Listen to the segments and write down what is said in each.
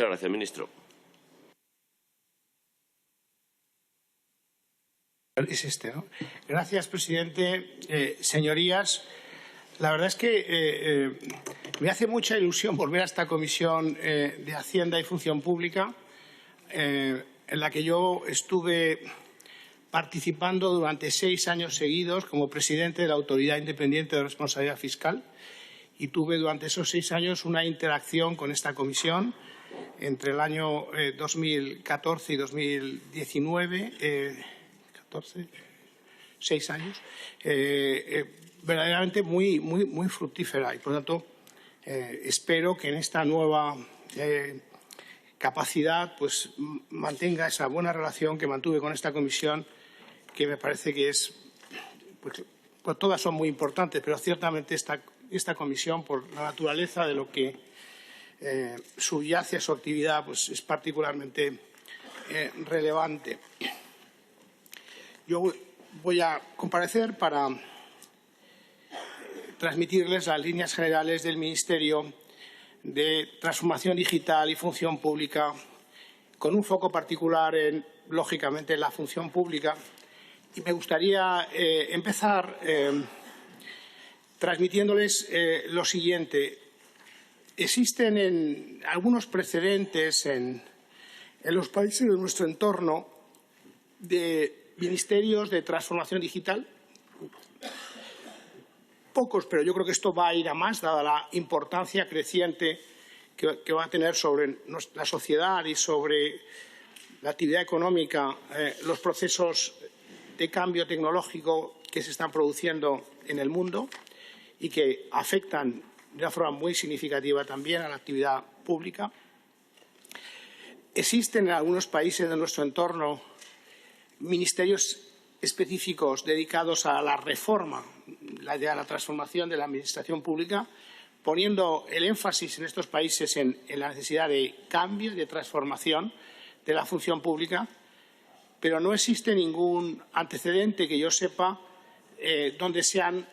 Muchas gracias, ministro. Es ¿no? Gracias, presidente. Señorías, la verdad es que me hace mucha ilusión volver a esta comisión de Hacienda y Función Pública, en la que yo estuve participando durante 6 años seguidos como presidente de la Autoridad Independiente de Responsabilidad Fiscal, y tuve durante esos 6 años una interacción con esta comisión entre el año 2014 y 2019, 6 años, verdaderamente muy fructífera, y por lo tanto espero que en esta nueva capacidad pues mantenga esa buena relación que mantuve con esta comisión, que me parece que es, pues todas son muy importantes, pero ciertamente esta comisión, por la naturaleza de lo que subyace a su actividad, pues es particularmente relevante. Yo voy a comparecer para transmitirles las líneas generales del Ministerio de Transformación Digital y Función Pública, con un foco particular en, lógicamente, la función pública. Y me gustaría empezar transmitiéndoles lo siguiente. Existen algunos precedentes en los países de nuestro entorno de ministerios de transformación digital. Pocos, pero yo creo que esto va a ir a más, dada la importancia creciente que va a tener sobre la sociedad y sobre la actividad económica los procesos de cambio tecnológico que se están produciendo en el mundo y que afectan de una forma muy significativa también a la actividad pública. Existen en algunos países de nuestro entorno ministerios específicos dedicados a la reforma, a la transformación de la administración pública, poniendo el énfasis en estos países en la necesidad de cambio y de transformación de la función pública, pero no existe ningún antecedente que yo sepa donde se han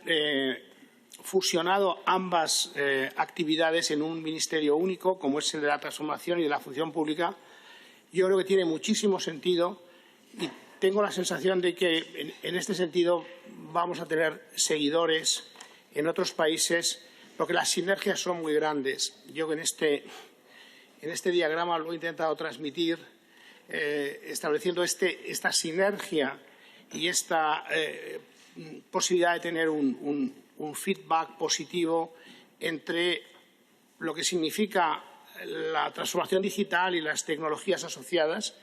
fusionado ambas actividades en un ministerio único, como es el de la transformación y de la función pública. Yo creo que tiene muchísimo sentido y tengo la sensación de que en este sentido vamos a tener seguidores en otros países, porque las sinergias son muy grandes. Yo en este diagrama lo he intentado transmitir, estableciendo esta sinergia y esta posibilidad de tener un feedback positivo entre lo que significa la transformación digital y las tecnologías asociadas,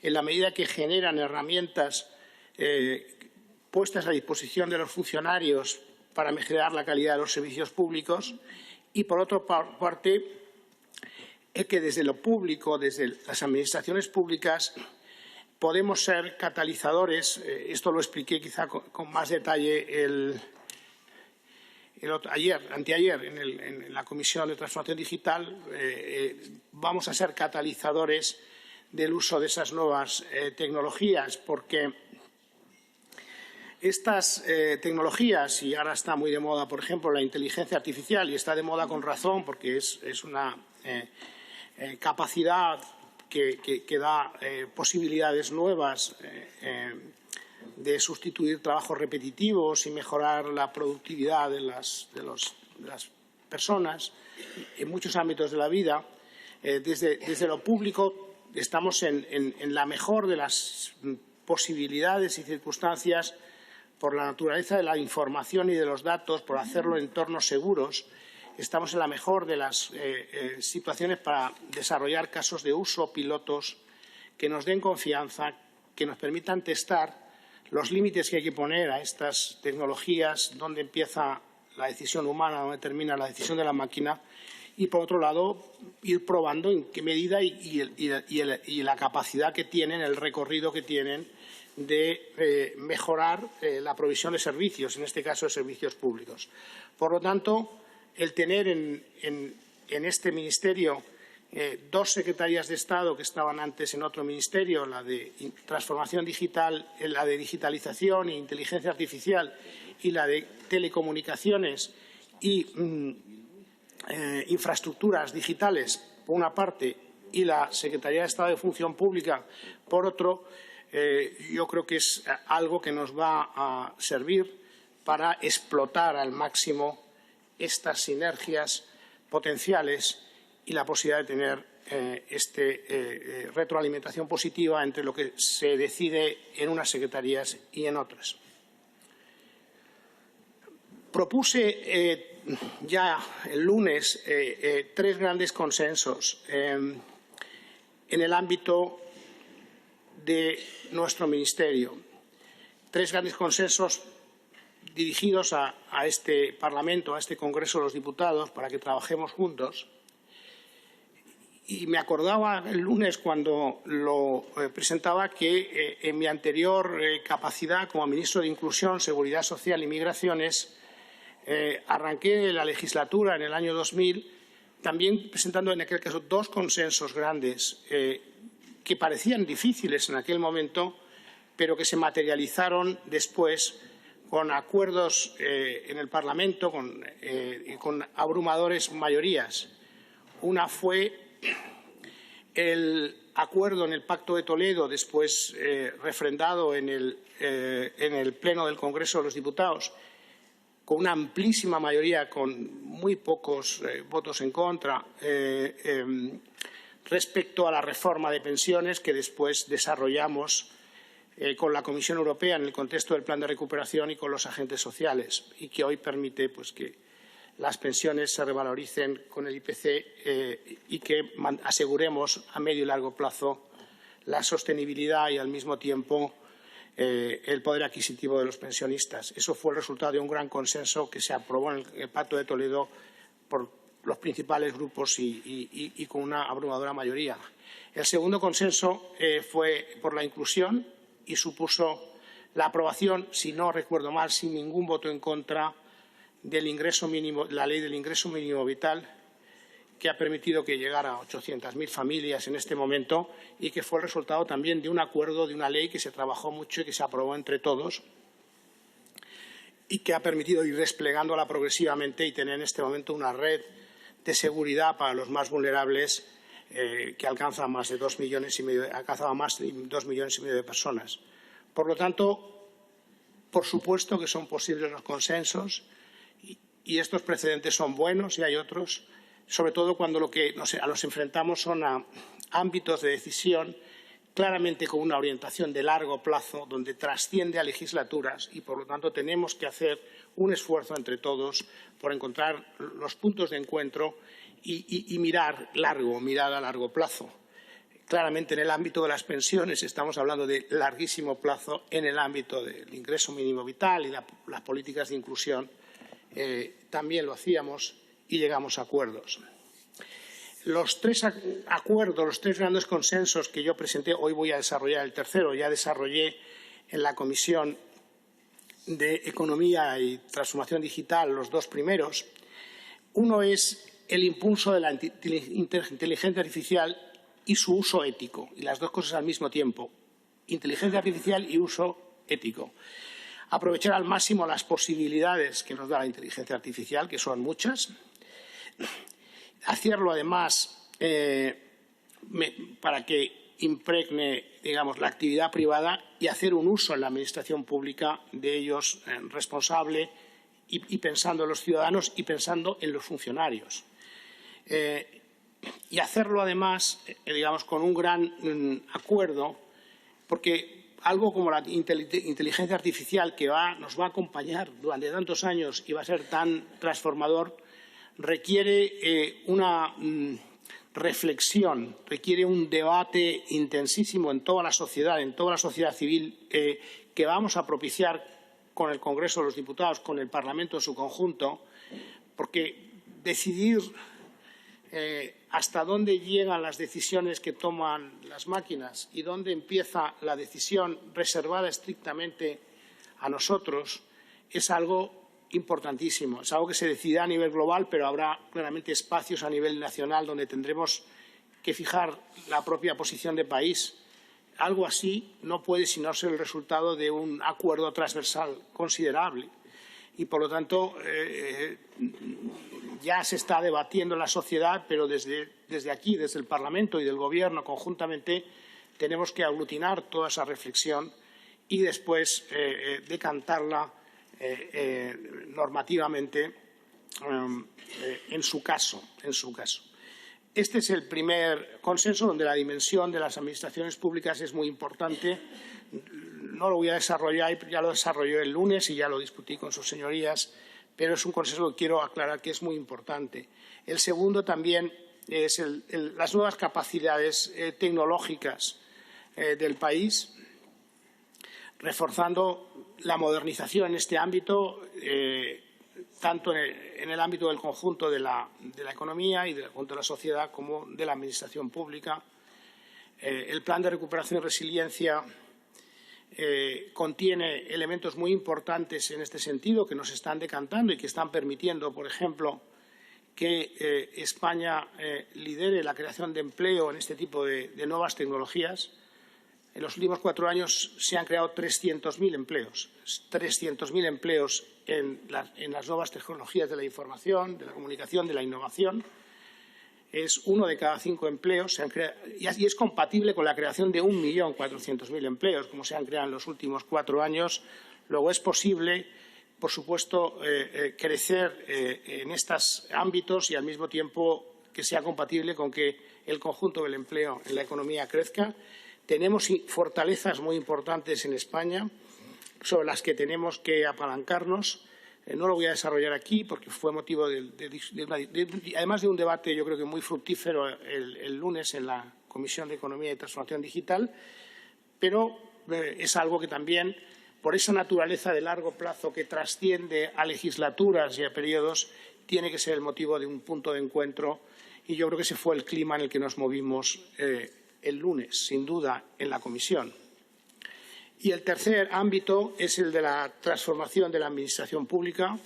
en la medida que generan herramientas puestas a disposición de los funcionarios para mejorar la calidad de los servicios públicos, y, por otra parte, es que desde lo público, desde las administraciones públicas, podemos ser catalizadores. Esto lo expliqué quizá con más detalle anteayer en la Comisión de Transformación Digital. Vamos a ser catalizadores del uso de esas nuevas tecnologías, porque estas tecnologías, y ahora está muy de moda, por ejemplo, la inteligencia artificial, y está de moda con razón porque es una capacidad que da posibilidades nuevas de sustituir trabajos repetitivos y mejorar la productividad de las personas en muchos ámbitos de la vida. Desde lo público estamos en la mejor de las posibilidades y circunstancias, por la naturaleza de la información y de los datos, por hacerlo en entornos seguros. Estamos en la mejor de las situaciones para desarrollar casos de uso, pilotos que nos den confianza, que nos permitan testar los límites que hay que poner a estas tecnologías, dónde empieza la decisión humana, dónde termina la decisión de la máquina, y, por otro lado, ir probando en qué medida y la capacidad que tienen, el recorrido que tienen de mejorar la provisión de servicios, en este caso de servicios públicos. Por lo tanto, el tener en este ministerio 2 secretarías de Estado que estaban antes en otro ministerio, la de transformación digital, la de digitalización e inteligencia artificial y la de telecomunicaciones y infraestructuras digitales, por una parte, y la Secretaría de Estado de Función Pública, por otro, yo creo que es algo que nos va a servir para explotar al máximo estas sinergias potenciales y la posibilidad de tener retroalimentación positiva entre lo que se decide en unas secretarías y en otras. Propuse ya el lunes 3 grandes consensos en el ámbito de nuestro ministerio. 3 grandes consensos dirigidos a este Parlamento, a este Congreso de los Diputados, para que trabajemos juntos. Y me acordaba el lunes cuando lo presentaba que en mi anterior capacidad como ministro de Inclusión, Seguridad Social y Migraciones, arranqué la legislatura en el año 2000 también presentando en aquel caso 2 consensos grandes que parecían difíciles en aquel momento, pero que se materializaron después con acuerdos en el Parlamento, con abrumadores mayorías. Una fue el acuerdo en el Pacto de Toledo, después refrendado en el Pleno del Congreso de los Diputados, con una amplísima mayoría, con muy pocos votos en contra, respecto a la reforma de pensiones que después desarrollamos con la Comisión Europea en el contexto del Plan de Recuperación y con los agentes sociales, y que hoy permite que las pensiones se revaloricen con el IPC y que aseguremos a medio y largo plazo la sostenibilidad y, al mismo tiempo, el poder adquisitivo de los pensionistas. Eso fue el resultado de un gran consenso que se aprobó en el Pacto de Toledo por los principales grupos y con una abrumadora mayoría. El segundo consenso fue por la inclusión y supuso la aprobación, si no recuerdo mal, sin ningún voto en contra, del ingreso mínimo, la ley del ingreso mínimo vital, que ha permitido que llegara a 800.000 familias en este momento y que fue el resultado también de un acuerdo, de una ley que se trabajó mucho y que se aprobó entre todos y que ha permitido ir desplegándola progresivamente y tener en este momento una red de seguridad para los más vulnerables que alcanza más de 2,5 millones, alcanzaba más de 2,5 millones de personas. Por lo tanto, por supuesto que son posibles los consensos y estos precedentes son buenos y hay otros, sobre todo cuando nos enfrentamos son a ámbitos de decisión claramente con una orientación de largo plazo, donde trasciende a legislaturas y, por lo tanto, tenemos que hacer un esfuerzo entre todos por encontrar los puntos de encuentro y mirar a largo plazo. Claramente, en el ámbito de las pensiones estamos hablando de larguísimo plazo, en el ámbito del ingreso mínimo vital y las políticas de inclusión también lo hacíamos y llegamos a acuerdos. Los 3 acuerdos, los 3 grandes consensos que yo presenté, hoy voy a desarrollar el tercero, ya desarrollé en la Comisión de Economía y Transformación Digital los 2 primeros. Uno es el impulso de la inteligencia artificial y su uso ético, y las 2 cosas al mismo tiempo, inteligencia artificial y uso ético. Aprovechar al máximo las posibilidades que nos da la inteligencia artificial, que son muchas. Hacerlo, además, para que impregne, digamos, la actividad privada y hacer un uso en la administración pública de ellos responsable y pensando en los ciudadanos y pensando en los funcionarios. Y hacerlo, además, digamos, con un gran acuerdo, porque algo como la inteligencia artificial que nos va a acompañar durante tantos años y va a ser tan transformador, requiere una reflexión, requiere un debate intensísimo en toda la sociedad civil, que vamos a propiciar con el Congreso de los Diputados, con el Parlamento en su conjunto, porque decidir hasta dónde llegan las decisiones que toman las máquinas y dónde empieza la decisión reservada estrictamente a nosotros es algo importantísimo. Es algo que se decidirá a nivel global, pero habrá claramente espacios a nivel nacional donde tendremos que fijar la propia posición de país. Algo así no puede sino ser el resultado de un acuerdo transversal considerable. Y, por lo tanto, ya se está debatiendo en la sociedad, pero desde aquí, desde el Parlamento y del Gobierno conjuntamente, tenemos que aglutinar toda esa reflexión y después decantarla normativamente en su caso. Este es el primer consenso donde la dimensión de las administraciones públicas es muy importante. No lo voy a desarrollar, ya lo desarrollé el lunes y ya lo discutí con sus señorías, pero es un consenso que quiero aclarar que es muy importante. El segundo también es las nuevas capacidades tecnológicas del país, reforzando la modernización en este ámbito, tanto en el ámbito del conjunto de la economía y del conjunto de la sociedad como de la administración pública. El plan de recuperación y resiliencia contiene elementos muy importantes en este sentido que nos están decantando y que están permitiendo, por ejemplo, que España lidere la creación de empleo en este tipo de nuevas tecnologías. En los últimos 4 años se han creado 300.000 empleos. 300.000 empleos en las nuevas tecnologías de la información, de la comunicación, de la innovación. Es 1 de cada 5 empleos y es compatible con la creación de 1.400.000 empleos, como se han creado en los últimos 4 años. Luego es posible, por supuesto, crecer en estos ámbitos y al mismo tiempo que sea compatible con que el conjunto del empleo en la economía crezca. Tenemos fortalezas muy importantes en España sobre las que tenemos que apalancarnos. No lo voy a desarrollar aquí porque fue motivo además de un debate yo creo que muy fructífero el lunes en la Comisión de Economía y Transformación Digital, pero es algo que también, por esa naturaleza de largo plazo que trasciende a legislaturas y a periodos, tiene que ser el motivo de un punto de encuentro y yo creo que ese fue el clima en el que nos movimos el lunes, sin duda, en la Comisión. Y el tercer ámbito es el de la transformación de la Administración pública,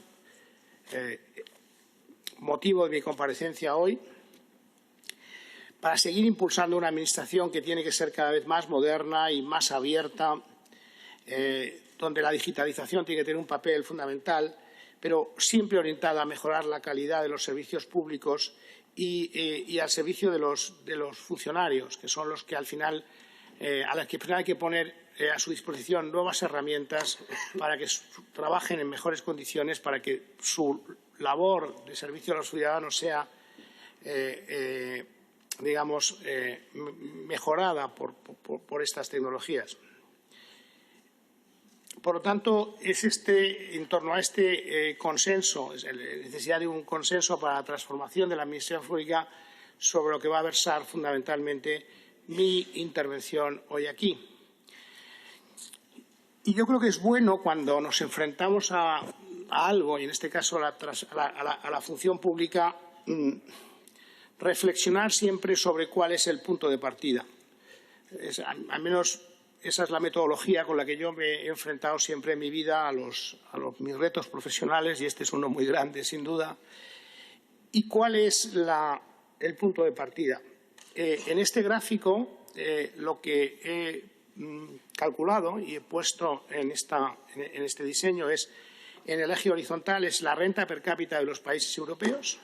motivo de mi comparecencia hoy, para seguir impulsando una Administración que tiene que ser cada vez más moderna y más abierta, donde la digitalización tiene que tener un papel fundamental, pero siempre orientada a mejorar la calidad de los servicios públicos y al servicio de los funcionarios, que son los que al final hay que poner a su disposición nuevas herramientas para que trabajen en mejores condiciones, para que su labor de servicio a los ciudadanos sea, mejorada por estas tecnologías. Por lo tanto, es en torno a este consenso, la necesidad de un consenso para la transformación de la Administración pública sobre lo que va a versar fundamentalmente mi intervención hoy aquí. Y yo creo que es bueno cuando nos enfrentamos a algo, y en este caso a la función pública, reflexionar siempre sobre cuál es el punto de partida. Al menos esa es la metodología con la que yo me he enfrentado siempre en mi vida a mis retos profesionales, y este es uno muy grande, sin duda. ¿Y cuál es el punto de partida? En este gráfico, lo que he calculado y he puesto en este diseño es, en el eje horizontal es la renta per cápita de los países europeos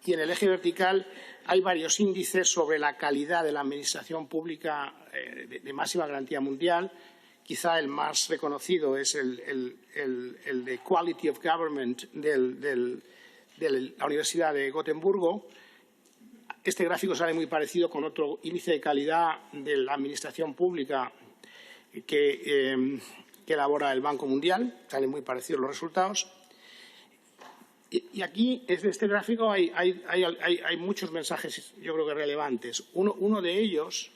y en el eje vertical hay varios índices sobre la calidad de la administración pública de máxima garantía mundial. Quizá el más reconocido es el de Quality of Government de la Universidad de Gotemburgo. Este gráfico sale muy parecido con otro índice de calidad de la administración pública que elabora el Banco Mundial. Salen muy parecidos los resultados. Y aquí, en este gráfico, hay muchos mensajes, yo creo que relevantes. Uno de ellos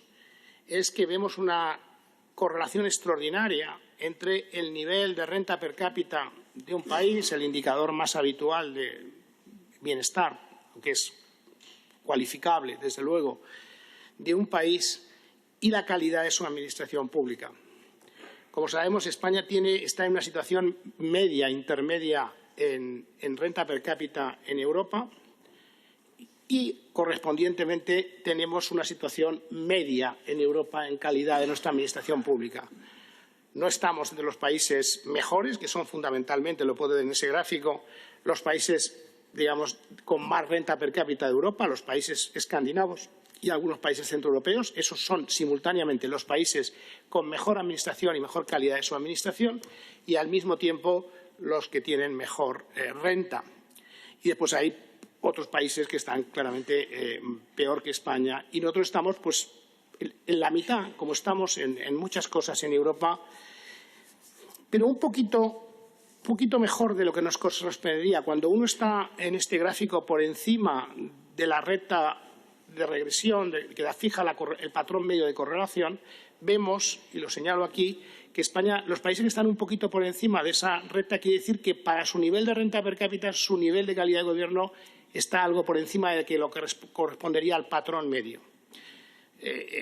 es que vemos una correlación extraordinaria entre el nivel de renta per cápita de un país, el indicador más habitual de bienestar, que es cualificable, desde luego, de un país y la calidad de su administración pública. Como sabemos, España está en una situación media, intermedia en renta per cápita en Europa y, correspondientemente, tenemos una situación media en Europa en calidad de nuestra administración pública. No estamos entre los países mejores, que son fundamentalmente, lo puedo ver en ese gráfico, los países digamos, con más renta per cápita de Europa, los países escandinavos y algunos países centroeuropeos. Esos son simultáneamente los países con mejor administración y mejor calidad de su administración y, al mismo tiempo, los que tienen mejor renta. Y después hay otros países que están claramente peor que España. Y nosotros estamos pues, en la mitad, como estamos en muchas cosas en Europa, pero un poquito mejor de lo que nos correspondería. Cuando uno está en este gráfico por encima de la recta de regresión que fija el patrón medio de correlación, vemos, y lo señalo aquí, que España, los países que están un poquito por encima de esa recta, quiere decir que para su nivel de renta per cápita, su nivel de calidad de gobierno está algo por encima de lo que correspondería al patrón medio.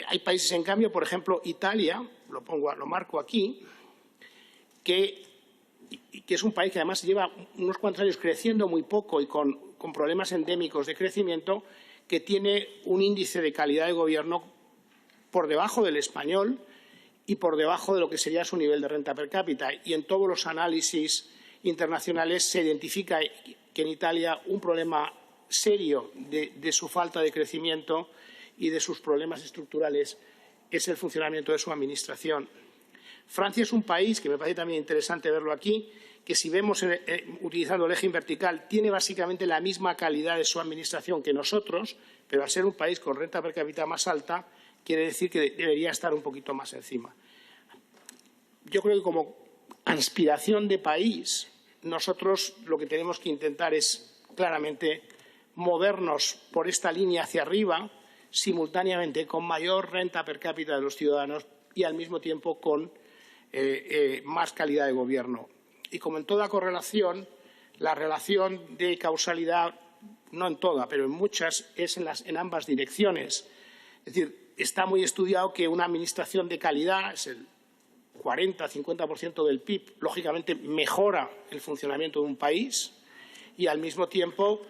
Hay países, en cambio, por ejemplo, Italia, lo marco aquí, que es un país que además lleva unos cuantos años creciendo muy poco y con problemas endémicos de crecimiento, que tiene un índice de calidad de gobierno por debajo del español y por debajo de lo que sería su nivel de renta per cápita. Y en todos los análisis internacionales se identifica que en Italia un problema serio de su falta de crecimiento y de sus problemas estructurales es el funcionamiento de su administración. Francia es un país, que me parece también interesante verlo aquí, que si vemos utilizando el eje vertical, tiene básicamente la misma calidad de su administración que nosotros, pero al ser un país con renta per cápita más alta, quiere decir que debería estar un poquito más encima. Yo creo que como aspiración de país, nosotros lo que tenemos que intentar es claramente movernos por esta línea hacia arriba, simultáneamente con mayor renta per cápita de los ciudadanos y al mismo tiempo con más calidad de gobierno. Y como en toda correlación, la relación de causalidad, no en toda, pero en muchas, es en ambas direcciones. Es decir, está muy estudiado que una administración de calidad, es el 40-50% del PIB, lógicamente mejora el funcionamiento de un país y al mismo tiempo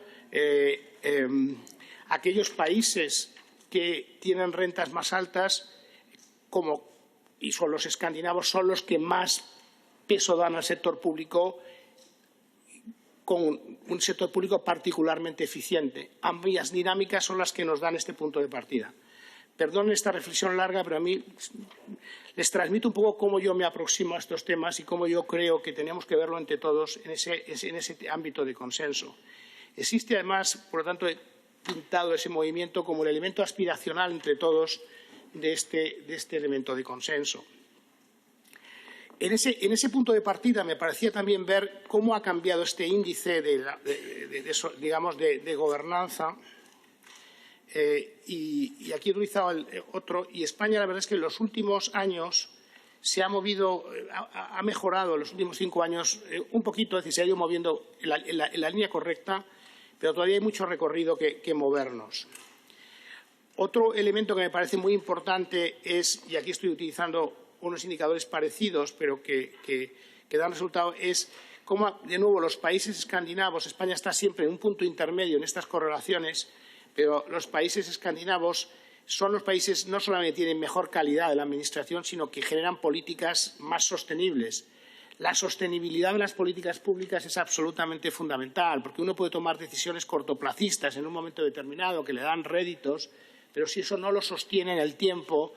aquellos países que tienen rentas más altas, y son los escandinavos, son los que más peso dan al sector público, con un sector público particularmente eficiente. Ambas dinámicas son las que nos dan este punto de partida. Perdonen esta reflexión larga, pero a mí les transmito un poco cómo yo me aproximo a estos temas y cómo yo creo que tenemos que verlo entre todos en ese ámbito de consenso. Existe además, por lo tanto, he pintado ese movimiento como el elemento aspiracional entre todos de este elemento de consenso. En ese punto de partida me parecía también ver cómo ha cambiado este índice de gobernanza. Y aquí he utilizado otro. Y España, la verdad es que en los últimos años se ha movido, ha mejorado en los últimos 5 años un poquito, es decir, se ha ido moviendo en la línea correcta, pero todavía hay mucho recorrido que movernos. Otro elemento que me parece muy importante es, y aquí estoy utilizando unos indicadores parecidos, pero que dan resultado, es cómo, de nuevo, los países escandinavos, España está siempre en un punto intermedio en estas correlaciones, pero los países escandinavos son los países no solamente tienen mejor calidad de la administración, sino que generan políticas más sostenibles. La sostenibilidad de las políticas públicas es absolutamente fundamental, porque uno puede tomar decisiones cortoplacistas en un momento determinado que le dan réditos, pero si eso no lo sostiene en el tiempo,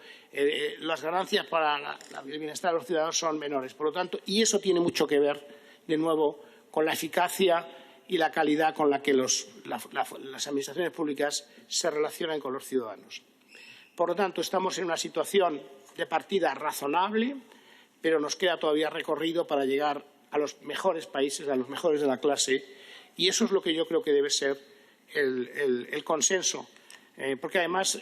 las ganancias para el bienestar de los ciudadanos son menores. Por lo tanto, y eso tiene mucho que ver, de nuevo, con la eficacia y la calidad con la que las administraciones públicas se relacionan con los ciudadanos. Por lo tanto, estamos en una situación de partida razonable, pero nos queda todavía recorrido para llegar a los mejores países, a los mejores de la clase, y eso es lo que yo creo que debe ser el consenso. Porque además,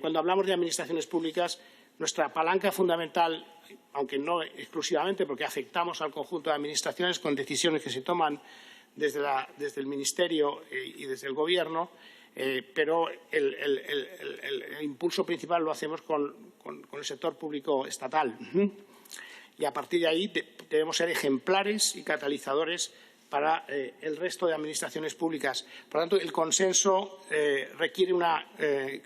cuando hablamos de administraciones públicas, nuestra palanca fundamental, aunque no exclusivamente porque afectamos al conjunto de administraciones con decisiones que se toman desde el Ministerio y desde el Gobierno, pero el impulso principal lo hacemos con el sector público estatal. Y a partir de ahí debemos ser ejemplares y catalizadores para el resto de administraciones públicas. Por lo tanto, el consenso requiere una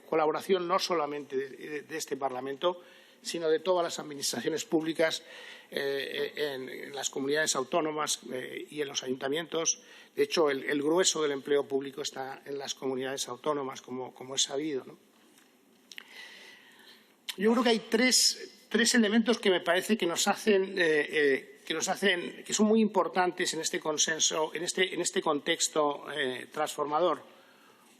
colaboración no solamente de este Parlamento, sino de todas las administraciones públicas en las comunidades autónomas y en los ayuntamientos. De hecho, el grueso del empleo público está en las comunidades autónomas, como es sabido, ¿no? Yo creo que hay tres elementos que me parece que son muy importantes en este consenso, en este contexto transformador.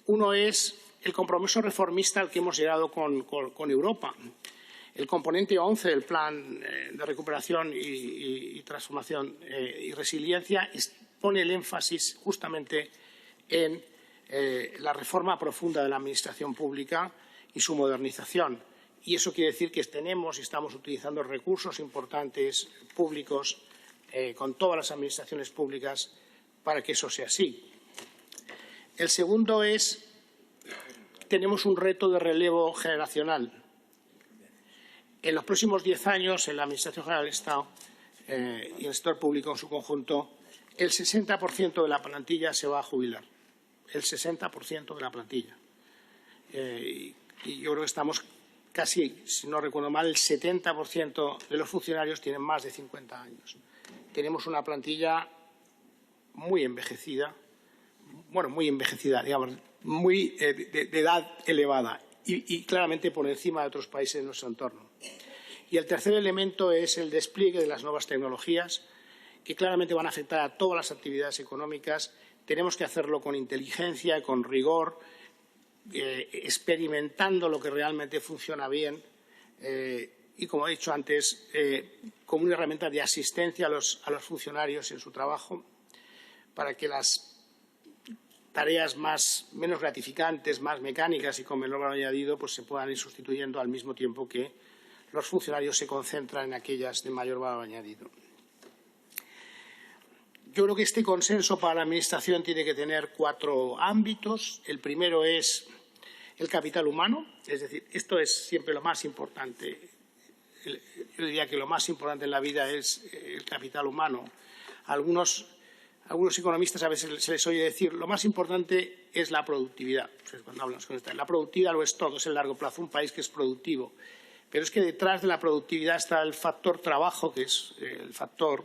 Uno es el compromiso reformista al que hemos llegado con Europa. El componente 11 del Plan de Recuperación y Transformación y Resiliencia pone el énfasis justamente en la reforma profunda de la administración pública y su modernización. Y eso quiere decir que tenemos y estamos utilizando recursos importantes públicos con todas las administraciones públicas para que eso sea así. El segundo es, tenemos un reto de relevo generacional. En los próximos 10 años, en la Administración General del Estado y el sector público en su conjunto, el 60% de la plantilla se va a jubilar. El 60% de la plantilla. Y yo creo que estamos casi, si no recuerdo mal, el 70% de los funcionarios tienen más de 50 años. Tenemos una plantilla muy envejecida, digamos, muy de edad elevada y claramente por encima de otros países de nuestro entorno. Y el tercer elemento es el despliegue de las nuevas tecnologías, que claramente van a afectar a todas las actividades económicas. Tenemos que hacerlo con inteligencia, con rigor, experimentando lo que realmente funciona bien y, como he dicho antes, como una herramienta de asistencia a los funcionarios en su trabajo para que las tareas menos gratificantes, más mecánicas y con menor valor añadido, pues se puedan ir sustituyendo al mismo tiempo que los funcionarios se concentran en aquellas de mayor valor añadido. Yo creo que este consenso para la Administración tiene que tener 4 ámbitos. El primero es el capital humano, es decir, esto es siempre lo más importante. Yo diría que lo más importante en la vida es el capital humano. Algunos economistas a veces se les oye decir lo más importante es la productividad. Cuando hablamos con esta, la productividad lo es todo, es el largo plazo, un país que es productivo. Pero es que detrás de la productividad está el factor trabajo, que es el factor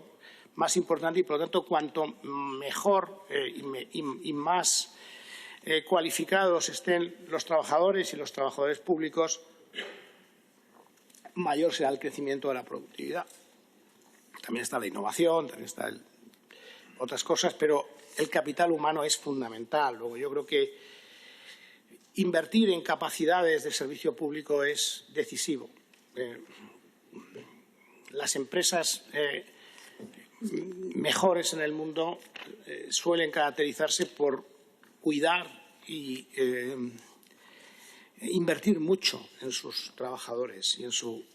más importante y, por lo tanto, cuanto mejor y más cualificados estén los trabajadores y los trabajadores públicos, mayor será el crecimiento de la productividad. También está la innovación, también están otras cosas, pero el capital humano es fundamental. Luego, yo creo que invertir en capacidades del servicio público es decisivo. Las empresas mejores en el mundo suelen caracterizarse por cuidar y invertir mucho en sus trabajadores y en su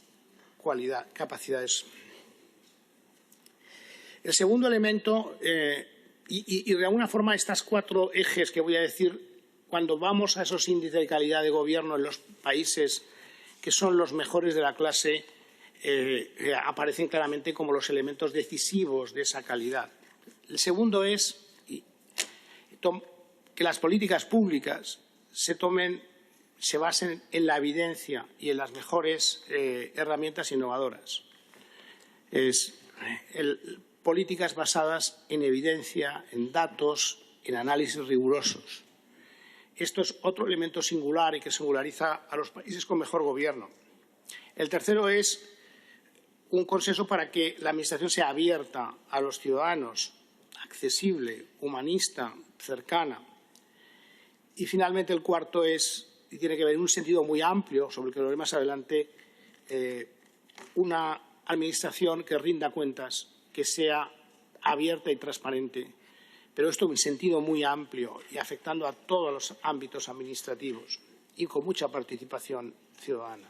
capacidades. El segundo elemento, y de alguna forma estas 4 ejes que voy a decir, cuando vamos a esos índices de calidad de gobierno en los países que son los mejores de la clase, aparecen claramente como los elementos decisivos de esa calidad. El segundo es que las políticas públicas se basen en la evidencia y en las mejores herramientas innovadoras. Políticas basadas en evidencia, en datos, en análisis rigurosos. Esto es otro elemento singular y que singulariza a los países con mejor gobierno. El tercero es un consenso para que la Administración sea abierta a los ciudadanos, accesible, humanista, cercana. Y finalmente el cuarto y tiene que ver en un sentido muy amplio, sobre el que lo veré más adelante, una Administración que rinda cuentas, que sea abierta y transparente, pero esto en un sentido muy amplio y afectando a todos los ámbitos administrativos y con mucha participación ciudadana.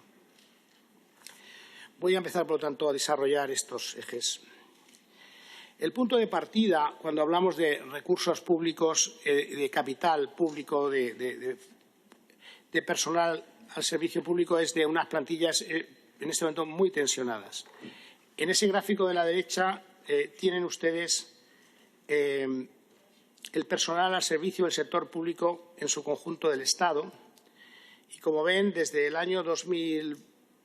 Voy a empezar, por lo tanto, a desarrollar estos ejes. El punto de partida, cuando hablamos de recursos públicos, de capital público, de personal al servicio público, es de unas plantillas en este momento muy tensionadas. En ese gráfico de la derecha tienen ustedes el personal al servicio del sector público en su conjunto del Estado. Y como ven, desde el año 2000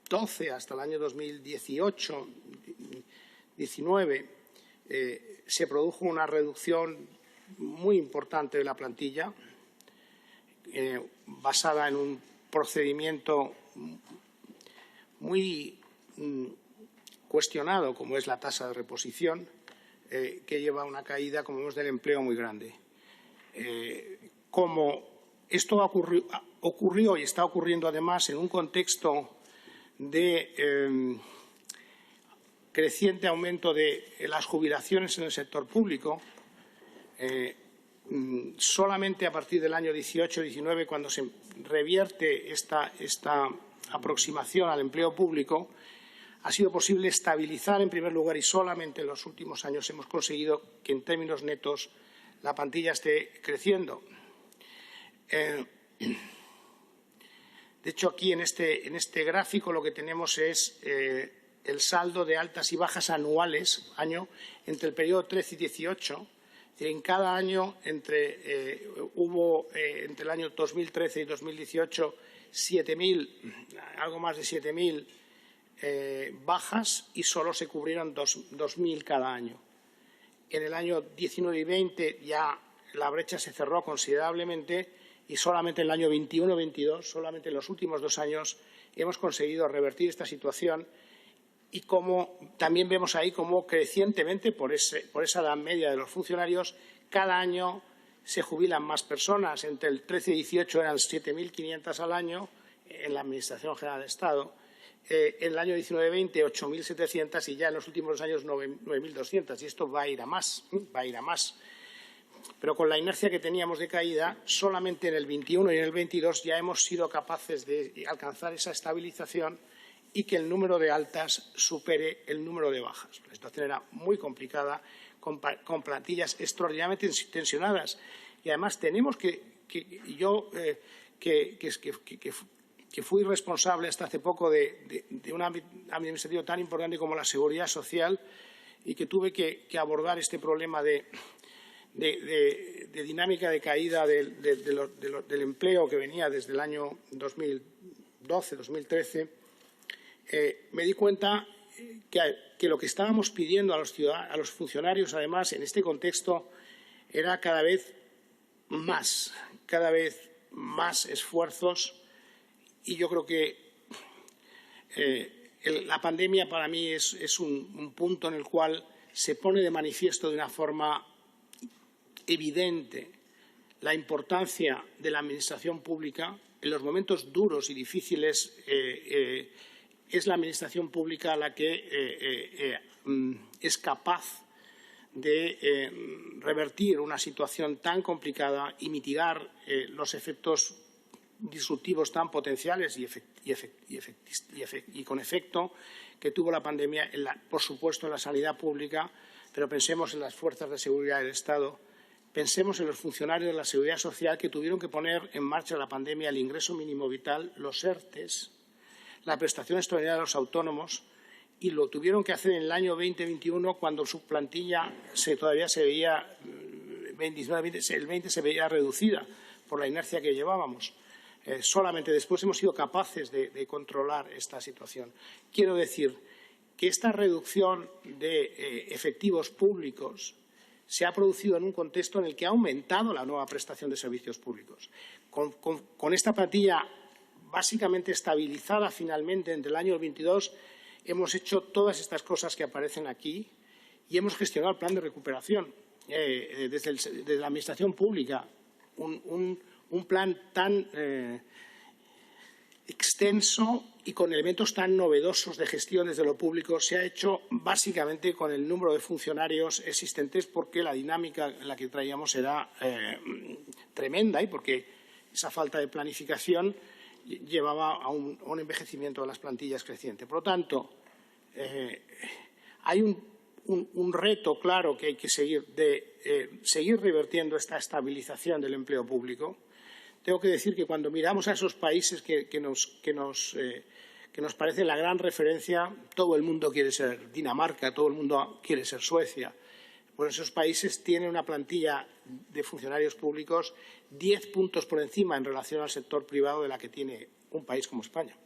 2012 hasta el año 2018-19 se produjo una reducción muy importante de la plantilla, basada en un procedimiento muy cuestionado, como es la tasa de reposición, que lleva a una caída, como vemos, del empleo muy grande. Como esto ocurrió y está ocurriendo además en un contexto de creciente aumento de las jubilaciones en el sector público, solamente a partir del año 18-19, cuando se revierte esta aproximación al empleo público, ha sido posible estabilizar en primer lugar, y solamente en los últimos años hemos conseguido que en términos netos la plantilla esté creciendo. De hecho, aquí en este gráfico lo que tenemos es el saldo de altas y bajas anuales entre el periodo 13 y 18. En cada año hubo entre el año 2013 y 2018 algo más de 7.000 bajas, y solo se cubrieron 2.000 cada año. En el año 19 y 20 ya la brecha se cerró considerablemente, y solamente en el año 21-22, solamente en los últimos 2 años, hemos conseguido revertir esta situación. Y como también vemos ahí cómo crecientemente, por esa edad media de los funcionarios, cada año se jubilan más personas. Entre el 13 y 18 eran 7.500 al año en la Administración General del Estado. En el año 19-20, 8.700, y ya en los últimos años 9.200. Y esto va a ir a más, Pero con la inercia que teníamos de caída, solamente en el 21 y en el 22 ya hemos sido capaces de alcanzar esa estabilización y que el número de altas supere el número de bajas. La situación era muy complicada, con plantillas extraordinariamente tensionadas. Y además tenemos que fui responsable hasta hace poco de un administrativo tan importante como la Seguridad Social, y que tuve que abordar este problema de dinámica de caída del empleo que venía desde el año 2012-2013, me di cuenta que lo que estábamos pidiendo a los funcionarios, además, en este contexto, era cada vez más esfuerzos. Y yo creo que la pandemia para mí es un punto en el cual se pone de manifiesto de una forma evidente la importancia de la administración pública. En los momentos duros y difíciles es la administración pública la que es capaz de revertir una situación tan complicada y mitigar los efectos disruptivos tan potenciales y con efecto que tuvo la pandemia, por supuesto, en la sanidad pública. Pero pensemos en las fuerzas de seguridad del Estado, pensemos en los funcionarios de la Seguridad Social que tuvieron que poner en marcha la pandemia el ingreso mínimo vital, los ERTES, la prestación extraordinaria de los autónomos, y lo tuvieron que hacer en el año 2021, cuando su plantilla todavía se veía, el 20 se veía reducida por la inercia que llevábamos. Solamente después hemos sido capaces de controlar esta situación. Quiero decir que esta reducción de efectivos públicos se ha producido en un contexto en el que ha aumentado la nueva prestación de servicios públicos. Con esta plantilla básicamente estabilizada finalmente entre el año 22, hemos hecho todas estas cosas que aparecen aquí y hemos gestionado el plan de recuperación desde la Administración Pública, un plan tan extenso y con elementos tan novedosos de gestión desde lo público. Se ha hecho básicamente con el número de funcionarios existentes, porque la dinámica en la que traíamos era tremenda y porque esa falta de planificación llevaba a un envejecimiento de las plantillas creciente. Por lo tanto, hay un reto claro que hay que seguir, seguir revirtiendo esta estabilización del empleo público. Tengo que decir que cuando miramos a esos países que nos parece la gran referencia, todo el mundo quiere ser Dinamarca, todo el mundo quiere ser Suecia. Pues esos países tienen una plantilla de funcionarios públicos 10 puntos por encima en relación al sector privado de la que tiene un país como España.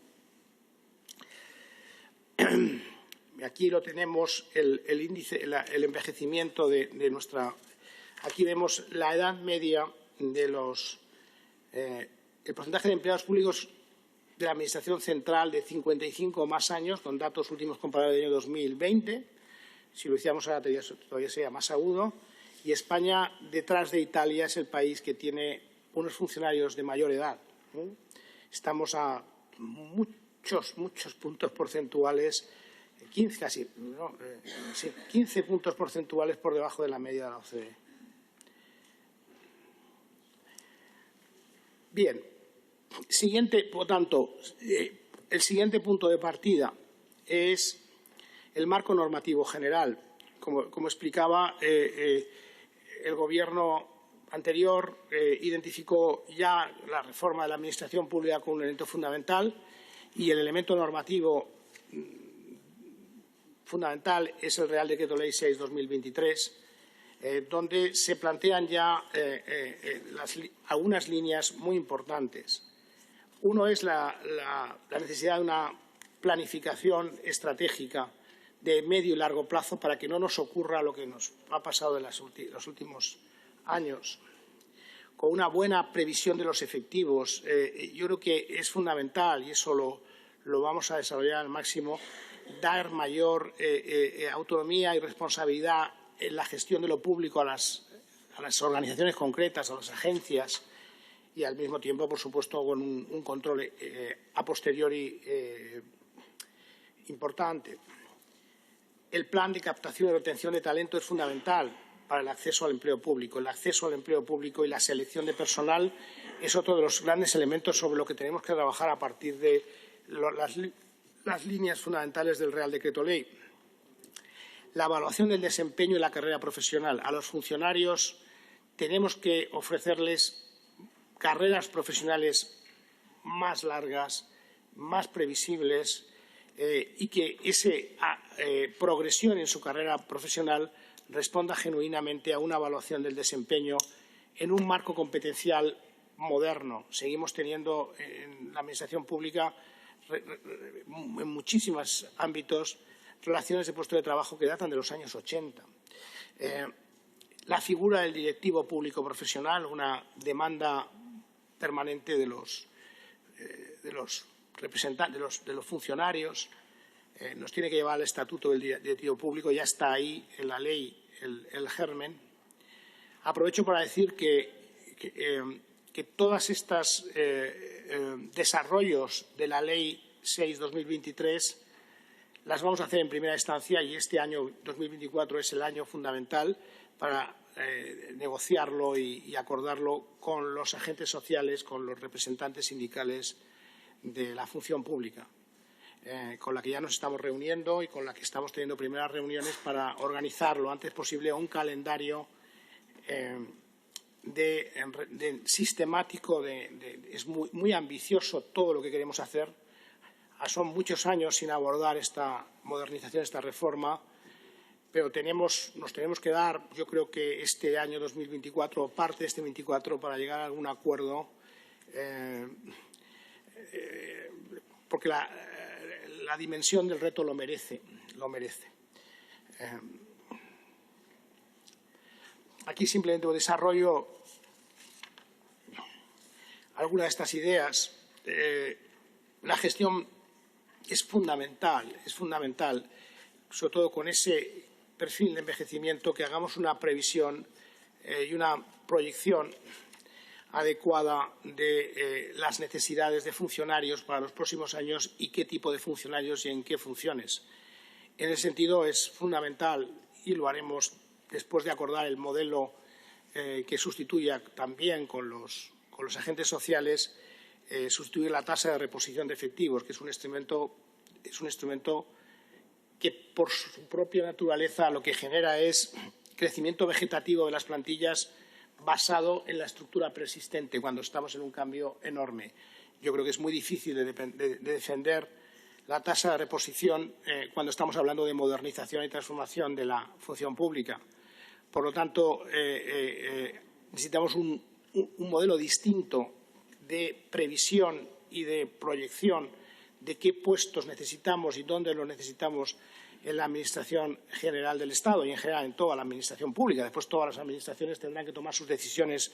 Aquí lo tenemos, el índice, el envejecimiento de nuestra. Aquí vemos la edad media de el porcentaje de empleados públicos de la Administración central de 55 o más años, con datos últimos comparados del año 2020. Si lo hiciéramos ahora todavía sería más agudo. Y España, detrás de Italia, es el país que tiene unos funcionarios de mayor edad. Estamos a muchos puntos porcentuales, 15 puntos porcentuales por debajo de la media de la OCDE. Bien, por tanto, el siguiente punto de partida es el marco normativo general. Como explicaba, el Gobierno anterior identificó ya la reforma de la Administración pública como un elemento fundamental, y el elemento normativo fundamental es el Real Decreto Ley 6/2023, donde se plantean ya algunas líneas muy importantes. Uno es la necesidad de una planificación estratégica de medio y largo plazo para que no nos ocurra lo que nos ha pasado en los últimos años, con una buena previsión de los efectivos. Yo creo que es fundamental, y eso lo vamos a desarrollar al máximo, dar mayor autonomía y responsabilidad en la gestión de lo público a las organizaciones concretas, a las agencias, y al mismo tiempo, por supuesto, con un control a posteriori importante. El plan de captación y retención de talento es fundamental para el acceso al empleo público. El acceso al empleo público y la selección de personal es otro de los grandes elementos sobre los que tenemos que trabajar a partir de las líneas fundamentales del Real Decreto Ley. La evaluación del desempeño y la carrera profesional. A los funcionarios tenemos que ofrecerles carreras profesionales más largas, más previsibles, y que esa progresión en su carrera profesional responda genuinamente a una evaluación del desempeño en un marco competencial moderno. Seguimos teniendo en la Administración pública, en muchísimos ámbitos, relaciones de puesto de trabajo que datan de los años 80. La figura del directivo público profesional, una demanda permanente de los representantes, de los funcionarios, nos tiene que llevar al Estatuto del Directivo Público. Ya está ahí en la ley el germen. Aprovecho para decir que todas estas desarrollos de la Ley 6/2023 las vamos a hacer en primera instancia, y este año 2024 es el año fundamental para negociarlo y acordarlo con los agentes sociales, con los representantes sindicales de la función pública, con la que ya nos estamos reuniendo y con la que estamos teniendo primeras reuniones para organizar lo antes posible un calendario sistemático. Es muy ambicioso todo lo que queremos hacer. Son muchos años sin abordar esta modernización, esta reforma, pero nos tenemos que dar, yo creo que este año 2024 o parte de este 24, para llegar a algún acuerdo, porque la dimensión del reto lo merece. Aquí simplemente desarrollo algunas de estas ideas. La gestión es fundamental, sobre todo con ese perfil de envejecimiento, que hagamos una previsión y una proyección adecuada de las necesidades de funcionarios para los próximos años y qué tipo de funcionarios y en qué funciones. En ese sentido es fundamental, y lo haremos después de acordar el modelo que sustituya también con los agentes sociales, sustituir la tasa de reposición de efectivos, que es un instrumento que por su propia naturaleza lo que genera es crecimiento vegetativo de las plantillas basado en la estructura persistente cuando estamos en un cambio enorme. Yo creo que es muy difícil de defender la tasa de reposición cuando estamos hablando de modernización y transformación de la función pública. Por lo tanto, necesitamos un modelo distinto de previsión y de proyección de qué puestos necesitamos y dónde los necesitamos en la Administración General del Estado y en general en toda la Administración pública. Después todas las administraciones tendrán que tomar sus decisiones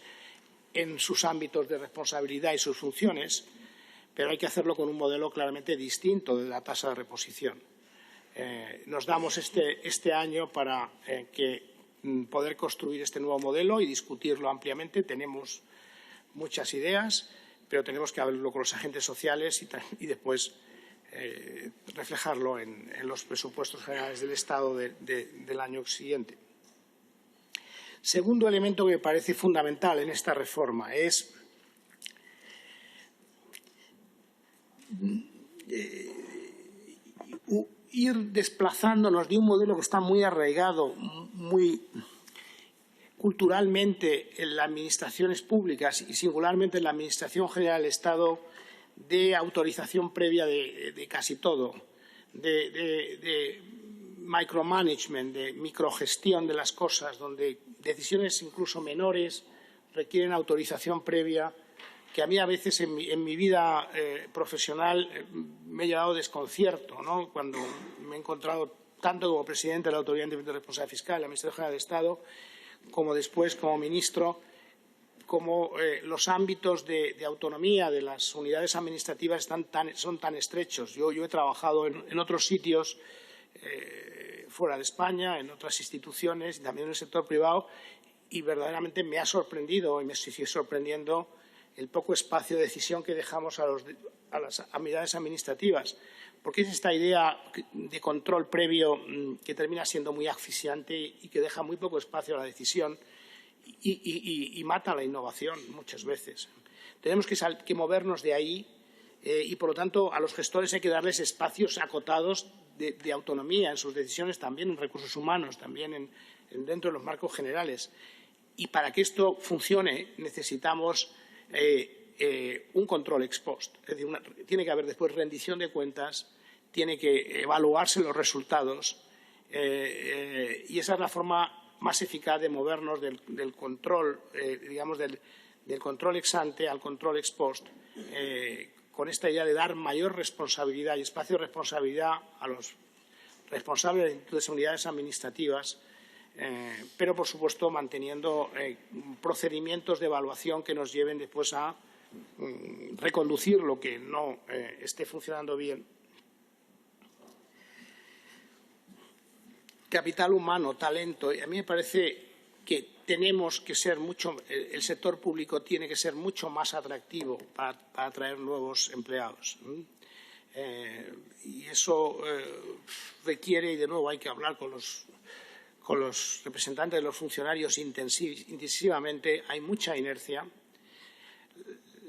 en sus ámbitos de responsabilidad y sus funciones, pero hay que hacerlo con un modelo claramente distinto de la tasa de reposición. Nos damos este año para poder construir este nuevo modelo y discutirlo ampliamente. Tenemos muchas ideas, pero tenemos que hablarlo con los agentes sociales y después reflejarlo en los presupuestos generales del Estado del año siguiente. Segundo elemento que me parece fundamental en esta reforma es ir desplazándonos de un modelo que está muy arraigado, muy culturalmente en las administraciones públicas y singularmente en la Administración General del Estado, de autorización previa de casi todo, de micromanagement, de microgestión de las cosas, donde decisiones incluso menores requieren autorización previa, que a mí a veces en mi vida profesional me ha llevado desconcierto, ¿no? Cuando me he encontrado tanto como presidente de la Autoridad Independiente de Responsabilidad Fiscal, la Administración General del Estado, como después como ministro, como los ámbitos de autonomía de las unidades administrativas son tan estrechos. Yo he trabajado en otros sitios fuera de España, en otras instituciones y también en el sector privado, y verdaderamente me ha sorprendido y me sigue sorprendiendo el poco espacio de decisión que dejamos a las unidades administrativas, porque es esta idea de control previo que termina siendo muy asfixiante y que deja muy poco espacio a la decisión y mata la innovación muchas veces. Tenemos que movernos de ahí y, por lo tanto, a los gestores hay que darles espacios acotados de autonomía en sus decisiones, también en recursos humanos, también dentro de los marcos generales. Y para que esto funcione necesitamos un control ex post. Es decir, tiene que haber después rendición de cuentas, tiene que evaluarse los resultados y esa es la forma más eficaz de movernos del control, digamos, del control ex ante al control ex post, con esta idea de dar mayor responsabilidad y espacio de responsabilidad a los responsables de las unidades administrativas, pero, por supuesto, manteniendo procedimientos de evaluación que nos lleven después a reconducir lo que no esté funcionando bien. Capital humano, talento. A mí me parece que tenemos que ser el sector público tiene que ser mucho más atractivo para atraer nuevos empleados. Y eso requiere, y de nuevo hay que hablar con los representantes de los funcionarios intensivamente. Hay mucha inercia.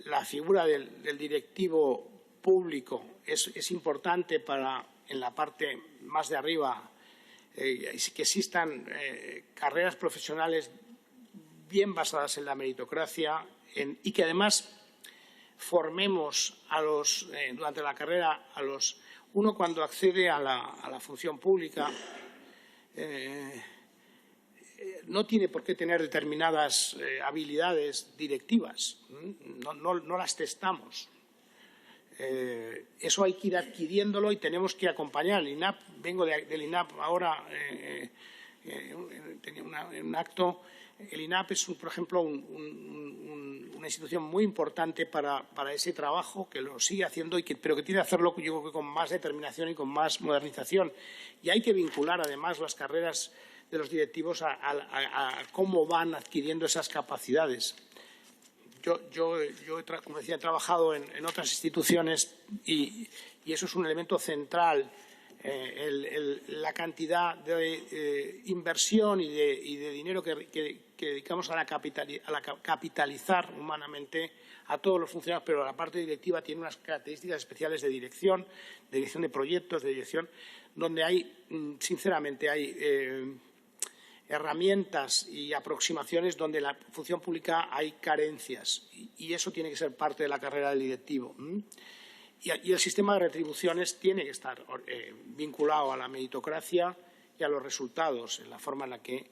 La figura del directivo público es importante en la parte más de arriba, que existan carreras profesionales bien basadas en la meritocracia y que además formemos durante la carrera uno cuando accede a la función pública no tiene por qué tener determinadas habilidades directivas, no las testamos. Eso hay que ir adquiriéndolo y tenemos que acompañar. El INAP, vengo del INAP ahora, tenía un acto. El INAP es, por ejemplo, una institución muy importante para ese trabajo, que lo sigue haciendo, pero que tiene que hacerlo, yo creo, que con más determinación y con más modernización. Y hay que vincular, además, las carreras de los directivos a cómo van adquiriendo esas capacidades. Yo como decía, he trabajado en otras instituciones y eso es un elemento central, la cantidad de inversión y de dinero que dedicamos a capitalizar humanamente a todos los funcionarios, pero la parte directiva tiene unas características especiales de dirección de proyectos, de dirección, donde sinceramente hay herramientas y aproximaciones donde en la función pública hay carencias y eso tiene que ser parte de la carrera del directivo. Y el sistema de retribuciones tiene que estar vinculado a la meritocracia y a los resultados, en la forma en la que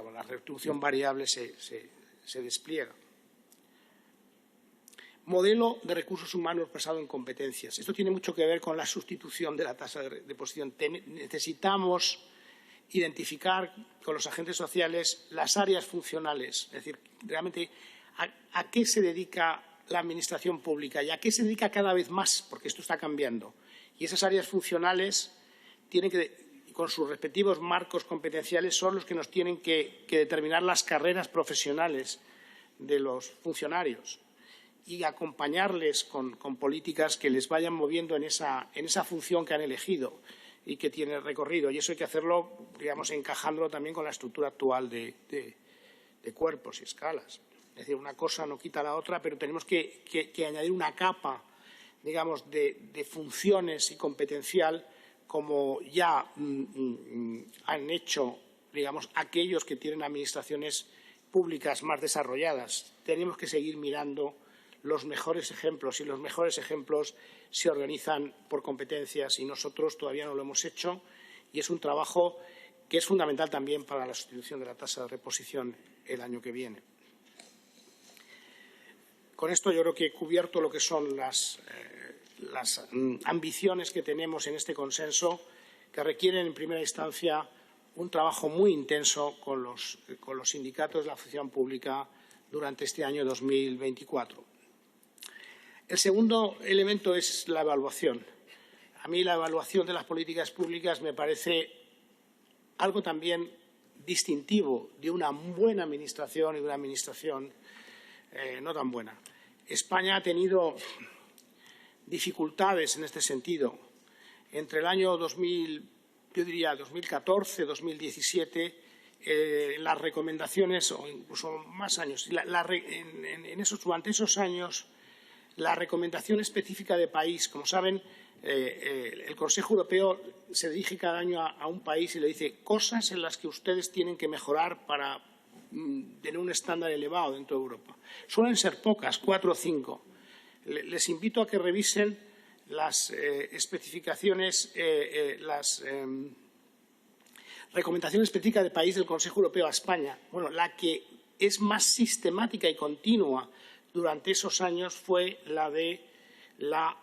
la retribución variable se despliega. Modelo de recursos humanos basado en competencias. Esto tiene mucho que ver con la sustitución de la tasa de posición. Necesitamos identificar con los agentes sociales las áreas funcionales, es decir, realmente a qué se dedica la administración pública y a qué se dedica cada vez más, porque esto está cambiando. Y esas áreas funcionales tienen que, con sus respectivos marcos competenciales, son los que nos tienen que determinar las carreras profesionales de los funcionarios y acompañarles con políticas que les vayan moviendo en esa función que han elegido y que tiene recorrido. Y eso hay que hacerlo, digamos, encajándolo también con la estructura actual de cuerpos y escalas. Es decir, una cosa no quita la otra, pero tenemos que añadir una capa, digamos, de funciones y competencial, como ya han hecho, digamos, aquellos que tienen administraciones públicas más desarrolladas. Tenemos que seguir mirando los mejores ejemplos, y los mejores ejemplos se organizan por competencias, y nosotros todavía no lo hemos hecho, y es un trabajo que es fundamental también para la sustitución de la tasa de reposición el año que viene. Con esto yo creo que he cubierto lo que son las ambiciones que tenemos en este consenso, que requieren en primera instancia un trabajo muy intenso con los sindicatos de la función pública durante este año 2024. El segundo elemento es la evaluación. A mí la evaluación de las políticas públicas me parece algo también distintivo de una buena administración y de una administración no tan buena. España ha tenido dificultades en este sentido. Entre el año 2014, 2017, las recomendaciones, o incluso más años, durante esos años, la recomendación específica de país, como saben, el Consejo Europeo se dirige cada año a un país y le dice cosas en las que ustedes tienen que mejorar para tener un estándar elevado dentro de Europa. Suelen ser pocas, 4 o 5. Les invito a que revisen las especificaciones, las recomendaciones específicas de país del Consejo Europeo a España. Bueno, la que es más sistemática y continua durante esos años fue la de la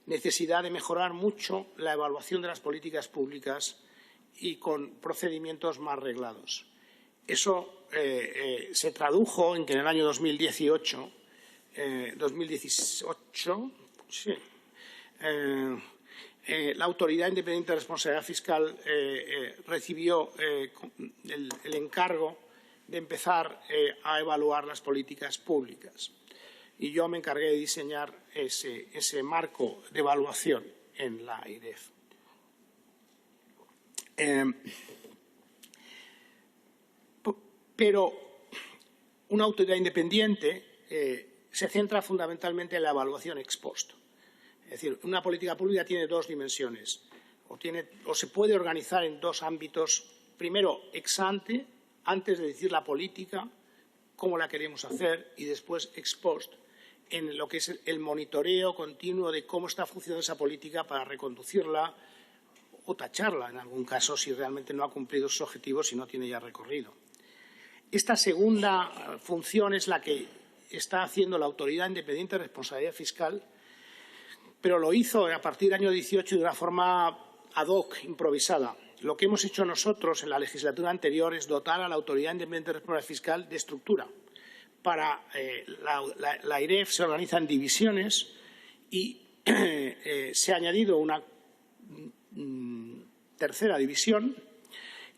necesidad de mejorar mucho la evaluación de las políticas públicas y con procedimientos más reglados. Eso se tradujo en que en el año 2018 sí, la Autoridad Independiente de Responsabilidad Fiscal recibió el encargo de empezar a evaluar las políticas públicas. Y yo me encargué de diseñar ese marco de evaluación en la AIREF. Pero una autoridad independiente se centra fundamentalmente en la evaluación ex post. Es decir, una política pública tiene dos dimensiones, o se puede organizar en dos ámbitos. Primero, ex ante, antes de decir la política, cómo la queremos hacer, y después ex post, en lo que es el monitoreo continuo de cómo está funcionando esa política para reconducirla o tacharla en algún caso si realmente no ha cumplido sus objetivos y no tiene ya recorrido. Esta segunda función es la que está haciendo la Autoridad Independiente de Responsabilidad Fiscal, pero lo hizo a partir del año 18 de una forma ad hoc, improvisada. Lo que hemos hecho nosotros en la legislatura anterior es dotar a la Autoridad Independiente de Responsabilidad Fiscal de estructura. La AIREF se organiza en divisiones y se ha añadido una tercera división,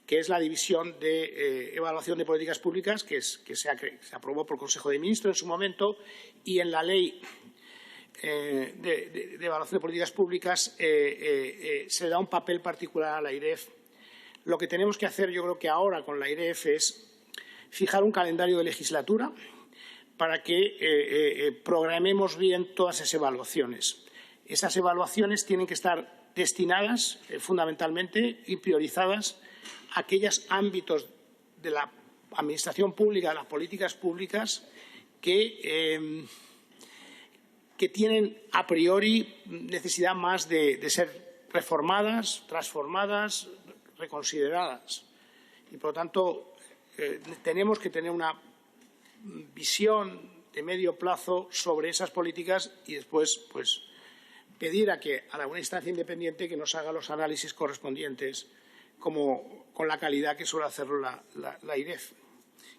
que es la división de evaluación de políticas públicas, que se aprobó por el Consejo de Ministros en su momento, y en la Ley de evaluación de políticas públicas se da un papel particular a la AIREF. Lo que tenemos que hacer, yo creo que ahora con la AIREF, es fijar un calendario de legislatura para que programemos bien todas esas evaluaciones. Esas evaluaciones tienen que estar destinadas fundamentalmente y priorizadas a aquellos ámbitos de la administración pública, de las políticas públicas, que tienen a priori necesidad más de ser reformadas, transformadas, reconsideradas. Y, por lo tanto, tenemos que tener una visión de medio plazo sobre esas políticas y después pues, pedir a una instancia independiente que nos haga los análisis correspondientes como con la calidad que suele hacerlo la IREF,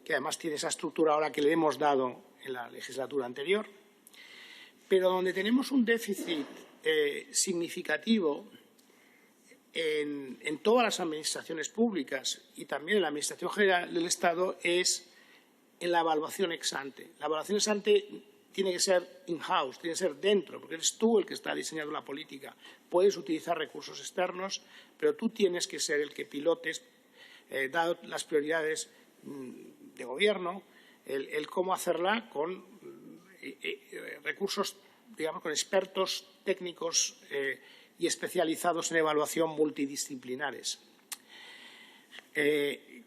que además tiene esa estructura ahora que le hemos dado en la legislatura anterior, pero donde tenemos un déficit significativo en todas las administraciones públicas y también en la Administración General del Estado es en la evaluación ex ante. La evaluación ex ante tiene que ser in-house, tiene que ser dentro, porque eres tú el que está diseñando la política. Puedes utilizar recursos externos, pero tú tienes que ser el que pilotes, dado las prioridades de gobierno, el cómo hacerla con recursos, digamos, con expertos técnicos y especializados en evaluación multidisciplinares.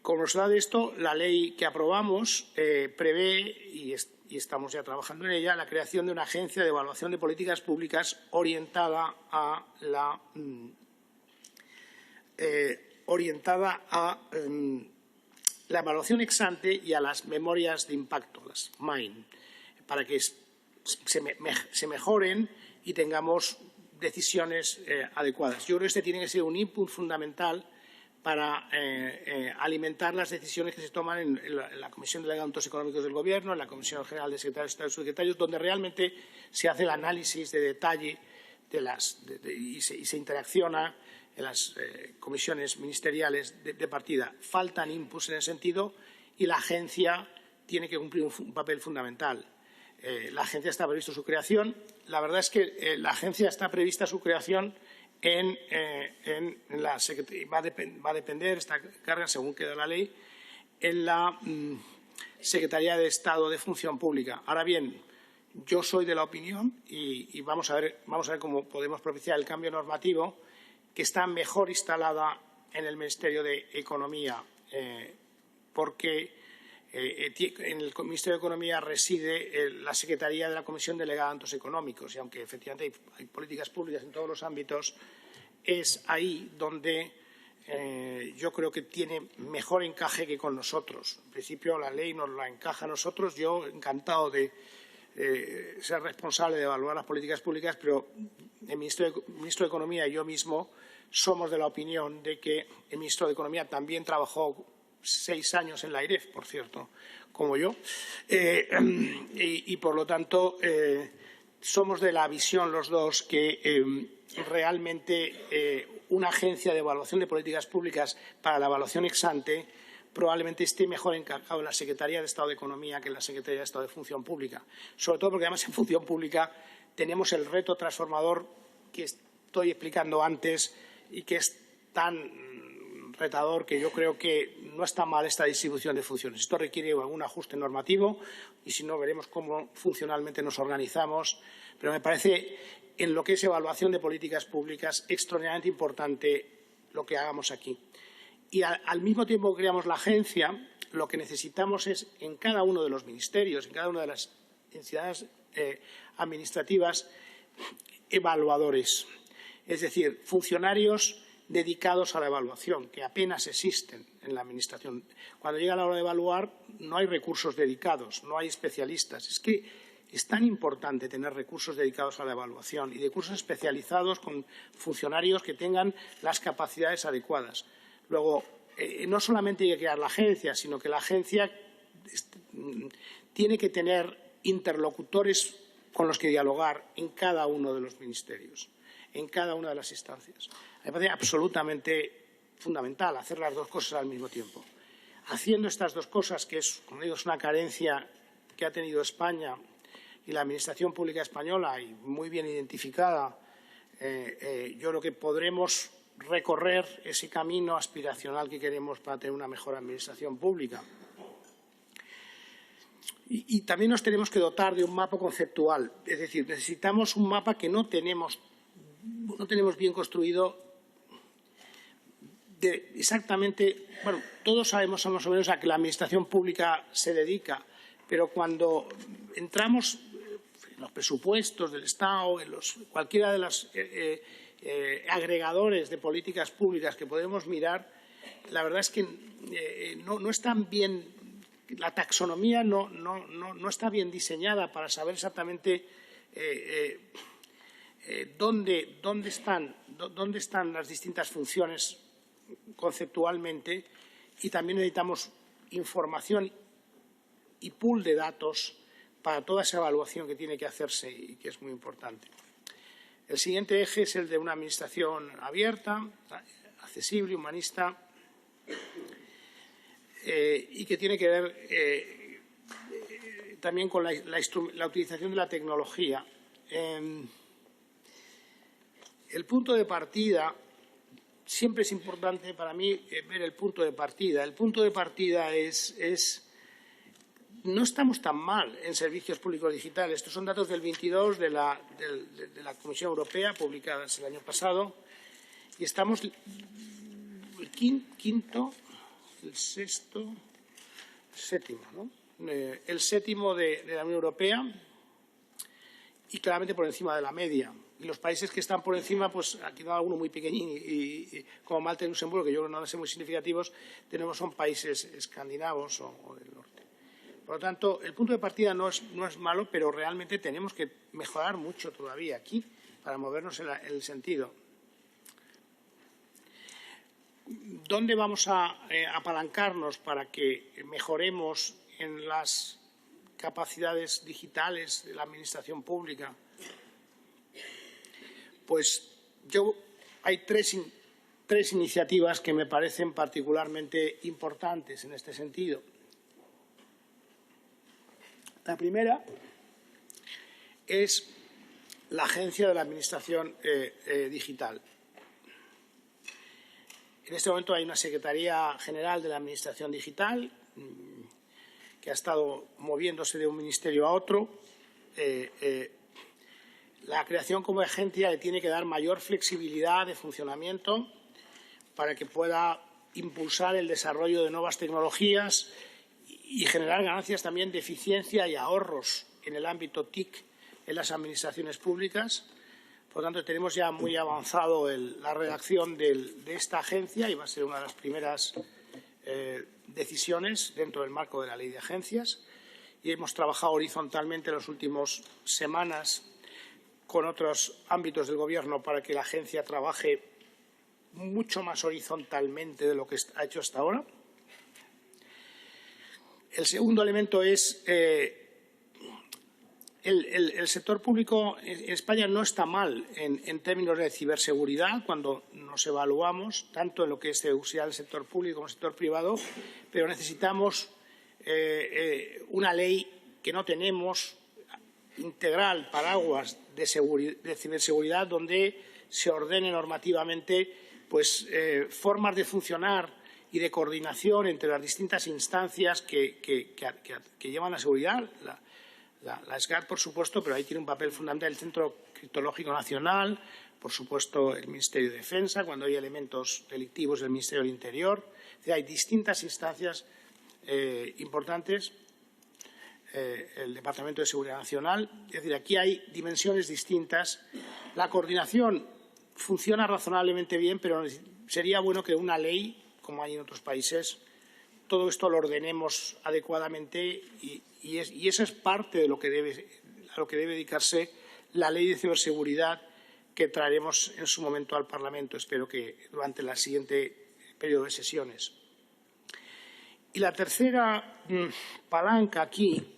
Como resultado de esto, la ley que aprobamos prevé, y estamos ya trabajando en ella, la creación de una agencia de evaluación de políticas públicas orientada a la evaluación ex ante y a las memorias de impacto, las MIND, para que se mejoren y tengamos decisiones adecuadas. Yo creo que este tiene que ser un input fundamental para alimentar las decisiones que se toman en la Comisión de Asuntos Económicos del Gobierno, en la Comisión General de Secretarios de Estado y Subsecretarios, donde realmente se hace el análisis de detalle y se interacciona en las comisiones ministeriales de partida. Faltan inputs en ese sentido y la agencia tiene que cumplir un papel fundamental. La agencia está prevista su creación. La verdad es que la agencia está prevista su creación en la Secretaría, va a depender esta carga, según queda la ley, en la Secretaría de Estado de Función Pública. Ahora bien, yo soy de la opinión, y vamos a ver cómo podemos propiciar el cambio normativo, que está mejor instalada en el Ministerio de Economía, porque en el Ministerio de Economía reside la Secretaría de la Comisión Delegada de Asuntos Económicos y aunque efectivamente hay políticas públicas en todos los ámbitos, es ahí donde yo creo que tiene mejor encaje que con nosotros. En principio la ley nos la encaja a nosotros. Yo encantado de ser responsable de evaluar las políticas públicas, pero el ministro de Economía y yo mismo somos de la opinión de que el ministro de Economía también trabajó 6 años en la IREF, por cierto, como yo, y por lo tanto somos de la visión los dos que realmente una agencia de evaluación de políticas públicas para la evaluación ex ante probablemente esté mejor encajado en la Secretaría de Estado de Economía que en la Secretaría de Estado de Función Pública. Sobre todo porque además en Función Pública tenemos el reto transformador que estoy explicando antes y que es tan retador que yo creo que no está mal esta distribución de funciones. Esto requiere algún ajuste normativo y si no veremos cómo funcionalmente nos organizamos. Pero me parece en lo que es evaluación de políticas públicas extraordinariamente importante lo que hagamos aquí. Y al mismo tiempo que creamos la agencia, lo que necesitamos es en cada uno de los ministerios, en cada una de las entidades administrativas, evaluadores, es decir, funcionarios dedicados a la evaluación, que apenas existen en la Administración. Cuando llega la hora de evaluar, no hay recursos dedicados, no hay especialistas. Es que es tan importante tener recursos dedicados a la evaluación y recursos especializados con funcionarios que tengan las capacidades adecuadas. Luego, no solamente hay que crear la agencia, sino que la agencia tiene que tener interlocutores con los que dialogar en cada uno de los ministerios, en cada una de las instancias. Me parece absolutamente fundamental hacer las dos cosas al mismo tiempo. Haciendo estas dos cosas, que es, como digo, es una carencia que ha tenido España y la Administración Pública española y muy bien identificada, yo creo que podremos recorrer ese camino aspiracional que queremos para tener una mejor Administración Pública. Y también nos tenemos que dotar de un mapa conceptual, es decir, necesitamos un mapa que no tenemos bien construido exactamente, bueno, todos sabemos más o menos a que la Administración Pública se dedica, pero cuando entramos en los presupuestos del Estado, en cualquiera de los agregadores de políticas públicas que podemos mirar, la verdad es que no están bien la taxonomía no está bien diseñada para saber exactamente dónde están las distintas funciones conceptualmente, y también necesitamos información y pool de datos para toda esa evaluación que tiene que hacerse y que es muy importante. El siguiente eje es el de una administración abierta, accesible, humanista, y que tiene que ver también con la utilización de la tecnología. El punto de partida, siempre es importante para mí ver el punto de partida. El punto de partida no estamos tan mal en servicios públicos digitales. Estos son datos del 22 de la Comisión Europea, publicadas el año pasado, y estamos el quinto, el sexto, séptimo, ¿no? El séptimo de la Unión Europea, y claramente por encima de la media. Y los países que están por encima, pues aquí no hay alguno muy pequeñín, y como Malta y Luxemburgo, que yo creo que no van a ser muy significativos, son países escandinavos o del norte. Por lo tanto, el punto de partida no es malo, pero realmente tenemos que mejorar mucho todavía aquí para movernos en el sentido. ¿Dónde vamos a apalancarnos para que mejoremos en las capacidades digitales de la administración pública? Pues hay tres iniciativas que me parecen particularmente importantes en este sentido. La primera es la Agencia de la Administración Digital. En este momento hay una Secretaría General de la Administración Digital que ha estado moviéndose de un ministerio a otro. La creación como agencia le tiene que dar mayor flexibilidad de funcionamiento para que pueda impulsar el desarrollo de nuevas tecnologías y generar ganancias también de eficiencia y ahorros en el ámbito TIC en las administraciones públicas. Por lo tanto, tenemos ya muy avanzado la redacción de esta agencia, y va a ser una de las primeras decisiones dentro del marco de la Ley de Agencias. Y hemos trabajado horizontalmente en las últimas semanas con otros ámbitos del Gobierno para que la agencia trabaje mucho más horizontalmente de lo que ha hecho hasta ahora. El segundo elemento es el sector público en España no está mal en términos de ciberseguridad cuando nos evaluamos, tanto en lo que es seguridad del sector público como el sector privado, pero necesitamos una ley que no tenemos, integral, paraguas de ciberseguridad, donde se ordene normativamente formas de funcionar y de coordinación entre las distintas instancias que llevan la seguridad. La SGAT, por supuesto, pero ahí tiene un papel fundamental el Centro Criptológico Nacional, por supuesto el Ministerio de Defensa, cuando hay elementos delictivos del Ministerio del Interior. Es decir, hay distintas instancias importantes, el Departamento de Seguridad Nacional. Es decir, aquí hay dimensiones distintas. La coordinación funciona razonablemente bien, pero sería bueno que una ley, como hay en otros países, todo esto lo ordenemos adecuadamente y eso es parte de a lo que debe dedicarse la Ley de Ciberseguridad que traeremos en su momento al Parlamento, espero que durante el siguiente periodo de sesiones. Y la tercera palanca aquí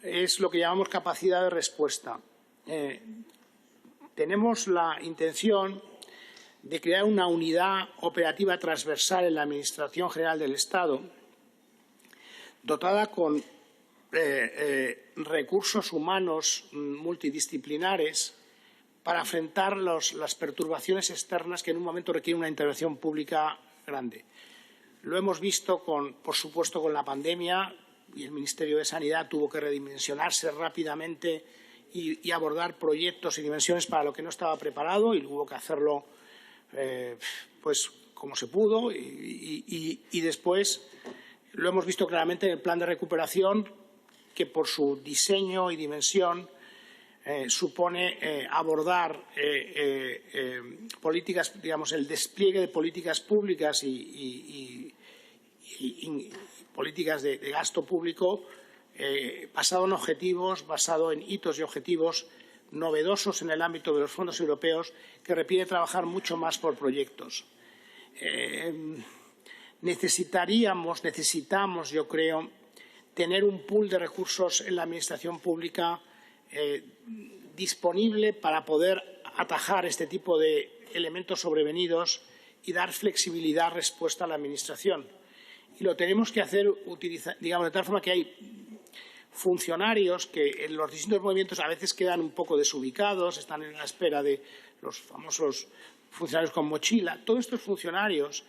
es lo que llamamos capacidad de respuesta. Tenemos la intención de crear una unidad operativa transversal en la Administración General del Estado, dotada con recursos humanos multidisciplinares para afrontar las perturbaciones externas que en un momento requieren una intervención pública grande. Lo hemos visto, por supuesto, con la pandemia, y el Ministerio de Sanidad tuvo que redimensionarse rápidamente y abordar proyectos y dimensiones para lo que no estaba preparado, y hubo que hacerlo como se pudo, y después lo hemos visto claramente en el plan de recuperación, que por su diseño y dimensión supone abordar políticas, digamos, el despliegue de políticas públicas y políticas de gasto público basado en objetivos, basado en hitos y objetivos novedosos en el ámbito de los fondos europeos, que requiere trabajar mucho más por proyectos. Necesitamos, yo creo, tener un pool de recursos en la administración pública disponible para poder atajar este tipo de elementos sobrevenidos y dar flexibilidad respuesta a la administración. Y lo tenemos que hacer digamos, de tal forma que hay funcionarios que en los distintos movimientos a veces quedan un poco desubicados, están en la espera de los famosos funcionarios con mochila. Todos estos funcionarios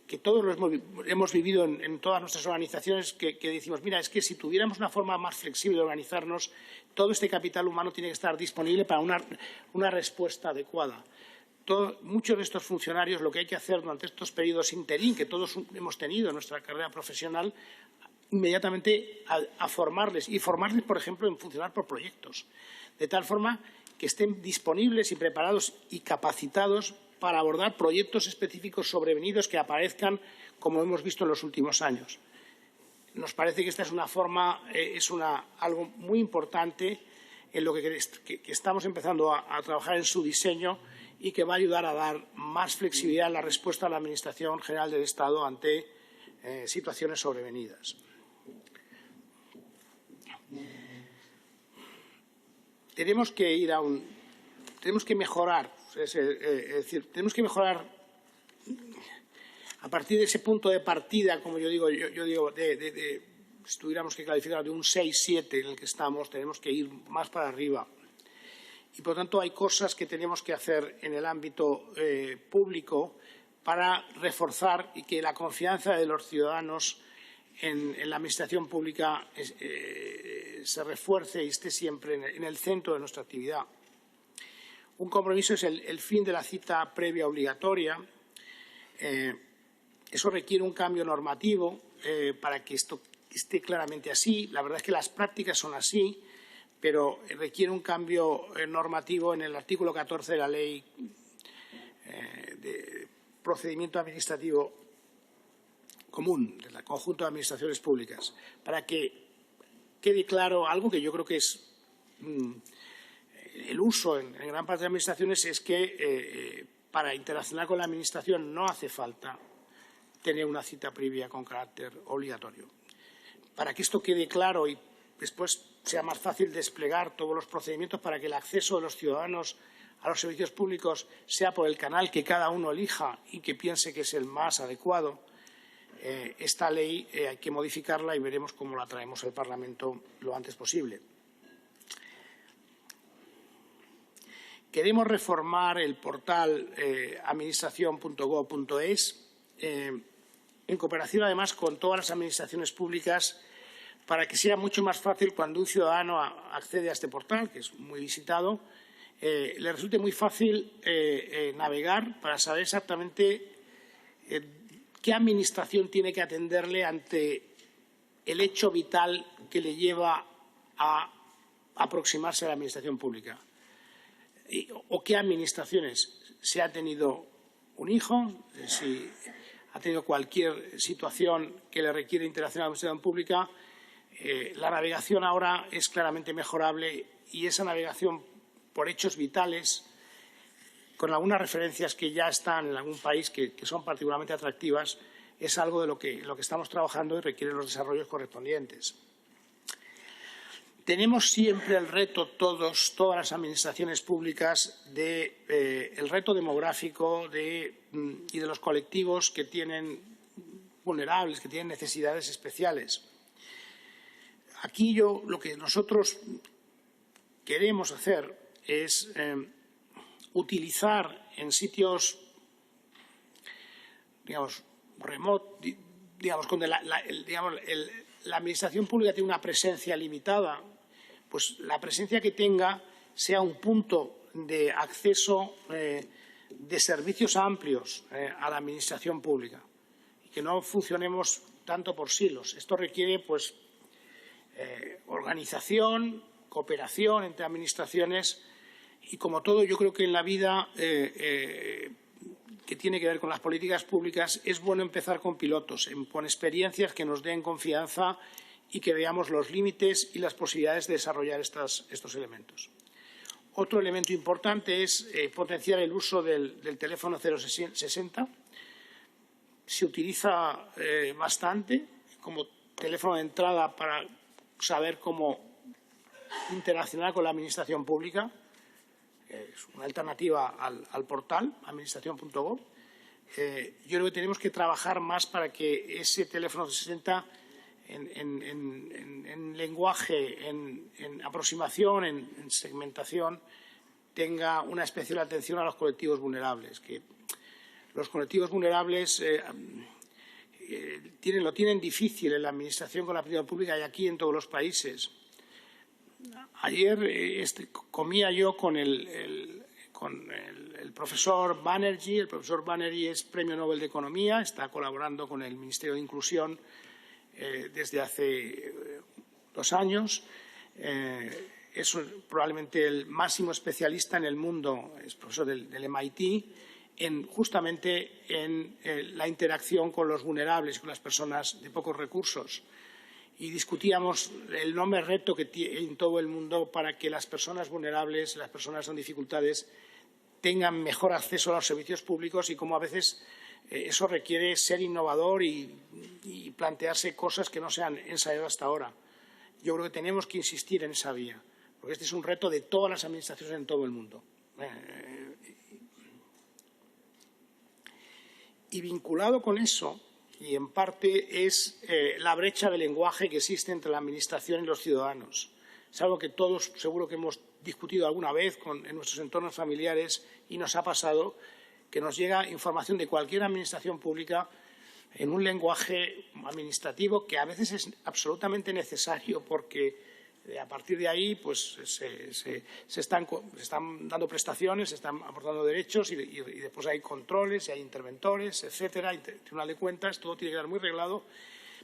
que todos los hemos vivido en todas nuestras organizaciones, que decimos, mira, es que si tuviéramos una forma más flexible de organizarnos, todo este capital humano tiene que estar disponible para una respuesta adecuada. Muchos de estos funcionarios, lo que hay que hacer durante estos periodos interín que todos hemos tenido en nuestra carrera profesional, inmediatamente a formarles, y formarles, por ejemplo, en funcionar por proyectos, de tal forma que estén disponibles y preparados y capacitados para abordar proyectos específicos sobrevenidos que aparezcan, como hemos visto en los últimos años. Nos parece que esta es una forma, algo muy importante en lo que estamos empezando a trabajar en su diseño y que va a ayudar a dar más flexibilidad en la respuesta a la Administración General del Estado ante situaciones sobrevenidas. Tenemos que mejorar, es decir, tenemos que mejorar a partir de ese punto de partida, como yo digo, si tuviéramos que calificar de un 6-7 en el que estamos, tenemos que ir más para arriba. Y, por tanto, hay cosas que tenemos que hacer en el ámbito público para reforzar y que la confianza de los ciudadanos en la administración pública se refuerce y esté siempre en el centro de nuestra actividad. Un compromiso es el fin de la cita previa obligatoria. Eso requiere un cambio normativo para que esto esté claramente así. La verdad es que las prácticas son así, pero requiere un cambio normativo en el artículo 14 de la Ley de Procedimiento Administrativo Común, del conjunto de administraciones públicas, para que quede claro algo que yo creo que es el uso en gran parte de administraciones, es que para interaccionar con la Administración no hace falta tener una cita previa con carácter obligatorio. Para que esto quede claro y después sea más fácil desplegar todos los procedimientos para que el acceso de los ciudadanos a los servicios públicos sea por el canal que cada uno elija y que piense que es el más adecuado, esta ley hay que modificarla y veremos cómo la traemos al Parlamento lo antes posible. Queremos reformar el portal administración.gov.es en cooperación, además, con todas las administraciones públicas, para que sea mucho más fácil cuando un ciudadano accede a este portal, que es muy visitado, le resulte muy fácil navegar para saber exactamente qué administración tiene que atenderle ante el hecho vital que le lleva a aproximarse a la administración pública. O qué administraciones, si ha tenido un hijo, si ha tenido cualquier situación que le requiere interacción con la administración pública. La navegación ahora es claramente mejorable y esa navegación por hechos vitales, con algunas referencias que ya están en algún país que son particularmente atractivas, es algo de lo que estamos trabajando y requiere los desarrollos correspondientes. Tenemos siempre el reto, todas las administraciones públicas, el reto demográfico y de los colectivos que tienen vulnerables, que tienen necesidades especiales. Aquí lo que nosotros queremos hacer es utilizar en sitios, digamos, remotos, digamos, donde la administración pública tiene una presencia limitada, pues la presencia que tenga sea un punto de acceso de servicios amplios a la administración pública y que no funcionemos tanto por silos. Esto requiere, pues, organización, cooperación entre administraciones y, como todo, yo creo que en la vida que que tiene que ver con las políticas públicas, es bueno empezar con pilotos, con experiencias que nos den confianza y que veamos los límites y las posibilidades de desarrollar estos elementos. Otro elemento importante es potenciar el uso del teléfono 060. Se utiliza bastante como teléfono de entrada para saber cómo interaccionar con la administración pública. Es una alternativa al portal administración.gov. Yo creo que tenemos que trabajar más para que ese teléfono 60 en lenguaje, en aproximación, en segmentación, tenga una especial atención a los colectivos vulnerables. Que los colectivos vulnerables lo tienen difícil en la administración con la administración pública y aquí en todos los países. Ayer comía yo con el profesor Banerjee. El profesor Banerjee es Premio Nobel de Economía, está colaborando con el Ministerio de Inclusión desde hace 2 años. Es probablemente el máximo especialista en el mundo, es profesor del MIT, justamente en la interacción con los vulnerables, con las personas de pocos recursos. Y discutíamos el enorme reto que tiene en todo el mundo para que las personas vulnerables, las personas con dificultades, tengan mejor acceso a los servicios públicos y cómo a veces eso requiere ser innovador y plantearse cosas que no se han ensayado hasta ahora. Yo creo que tenemos que insistir en esa vía, porque este es un reto de todas las administraciones en todo el mundo. Y vinculado con eso, y en parte, es la brecha de lenguaje que existe entre la Administración y los ciudadanos. Es algo que todos seguro que hemos discutido alguna vez en nuestros entornos familiares y nos ha pasado que nos llega información de cualquier administración pública en un lenguaje administrativo que a veces es absolutamente necesario porque a partir de ahí pues, se están dando prestaciones, se están aportando derechos y después hay controles, y hay interventores, etcétera, Tribunal de Cuentas, todo tiene que quedar muy reglado.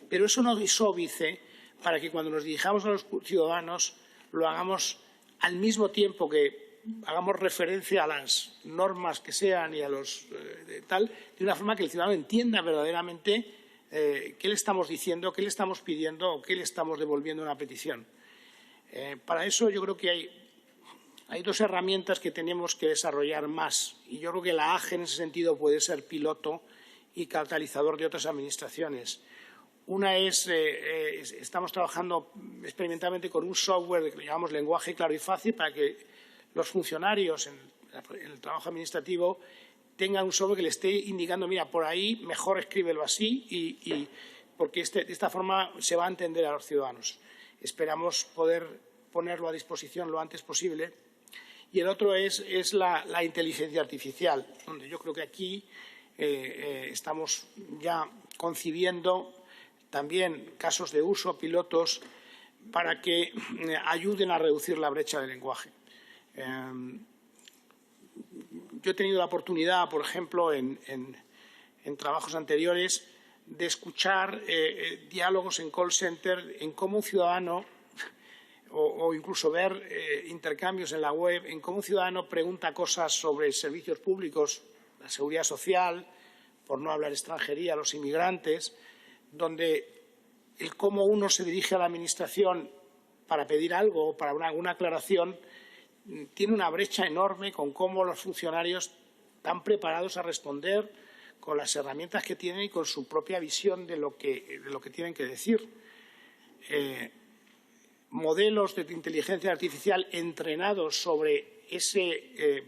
Pero eso no dice para que cuando nos dirijamos a los ciudadanos lo hagamos al mismo tiempo que hagamos referencia a las normas que sean y a los de una forma que el ciudadano entienda verdaderamente qué le estamos diciendo, qué le estamos pidiendo o qué le estamos devolviendo en una petición. Para eso yo creo que hay 2 herramientas que tenemos que desarrollar más y yo creo que la AGE en ese sentido puede ser piloto y catalizador de otras administraciones. Una es, estamos trabajando experimentalmente con un software que llamamos lenguaje claro y fácil para que los funcionarios en el trabajo administrativo tengan un software que le esté indicando, mira, por ahí mejor escríbelo así porque de esta forma se va a entender a los ciudadanos. Esperamos poder ponerlo a disposición lo antes posible. Y el otro es la inteligencia artificial, donde yo creo que aquí estamos ya concibiendo también casos de uso, pilotos, para que ayuden a reducir la brecha de lenguaje. Yo he tenido la oportunidad, por ejemplo, en trabajos anteriores, de escuchar diálogos en call center en cómo un ciudadano, o incluso ver intercambios en la web, en cómo un ciudadano pregunta cosas sobre servicios públicos, la seguridad social, por no hablar extranjería, los inmigrantes, donde el cómo uno se dirige a la Administración para pedir algo o para alguna aclaración tiene una brecha enorme con cómo los funcionarios están preparados a responder con las herramientas que tienen y con su propia visión de lo que tienen que decir. Modelos de inteligencia artificial entrenados sobre esa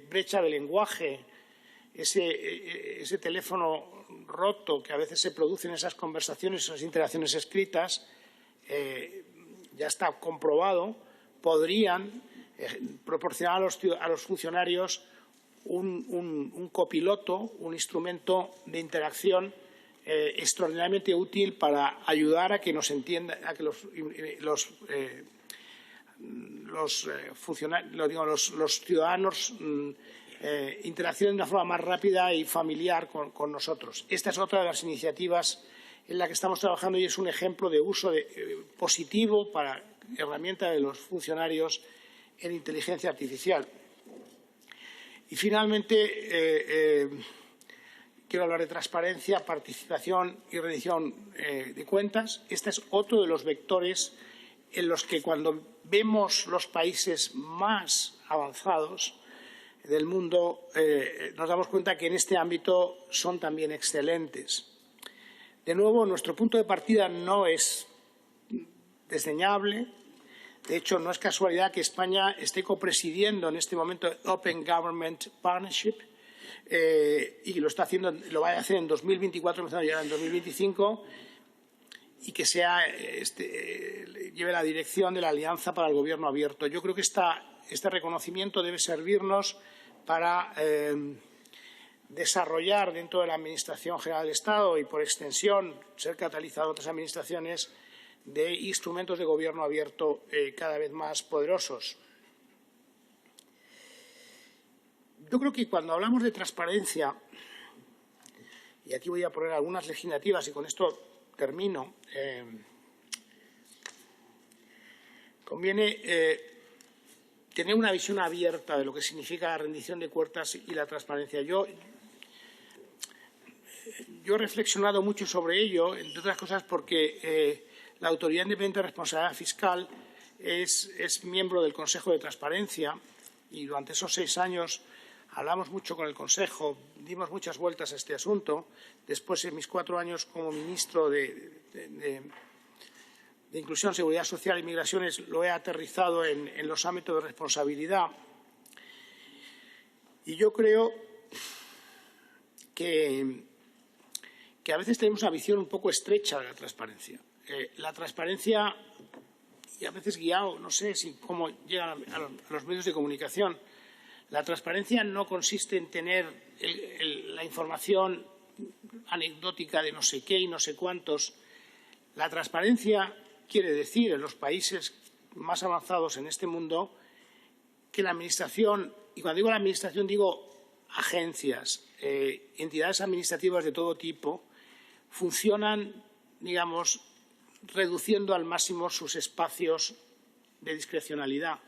brecha de lenguaje, ese teléfono roto que a veces se produce en esas conversaciones, esas interacciones escritas, ya está comprobado, podrían proporcionar a los funcionarios un copiloto, un instrumento de interacción extraordinariamente útil para ayudar a que nos entienda, a que los ciudadanos interaccionen de una forma más rápida y familiar con nosotros. Esta es otra de las iniciativas en la que estamos trabajando y es un ejemplo de uso positivo para herramienta de los funcionarios en inteligencia artificial. Y finalmente, quiero hablar de transparencia, participación y rendición de cuentas. Este es otro de los vectores en los que, cuando vemos los países más avanzados del mundo, nos damos cuenta que en este ámbito son también excelentes. De nuevo, nuestro punto de partida no es desdeñable. De hecho, no es casualidad que España esté copresidiendo en este momento Open Government Partnership y lo está haciendo, lo va a hacer en 2024, empezando a llegar en 2025, y que lleve la dirección de la Alianza para el Gobierno Abierto. Yo creo que este reconocimiento debe servirnos para desarrollar dentro de la Administración General del Estado y, por extensión, ser catalizador de otras administraciones de instrumentos de gobierno abierto cada vez más poderosos. Yo creo que cuando hablamos de transparencia, y aquí voy a poner algunas legislativas y con esto termino, conviene tener una visión abierta de lo que significa la rendición de cuentas y la transparencia. Yo he reflexionado mucho sobre ello, entre otras cosas porque la Autoridad Independiente de Responsabilidad Fiscal es miembro del Consejo de Transparencia, y durante esos 6 años hablamos mucho con el Consejo, dimos muchas vueltas a este asunto. Después, en mis 4 años como ministro de Inclusión, Seguridad Social y Migraciones, lo he aterrizado en los ámbitos de responsabilidad. Y yo creo que a veces tenemos una visión un poco estrecha de la transparencia. La transparencia, y a veces guiado, no sé cómo llega a los medios de comunicación, la transparencia no consiste en tener la información anecdótica de no sé qué y no sé cuántos. La transparencia quiere decir, en los países más avanzados en este mundo, que la Administración, y cuando digo la Administración digo agencias, entidades administrativas de todo tipo, funcionan, digamos, reduciendo al máximo sus espacios de discrecionalidad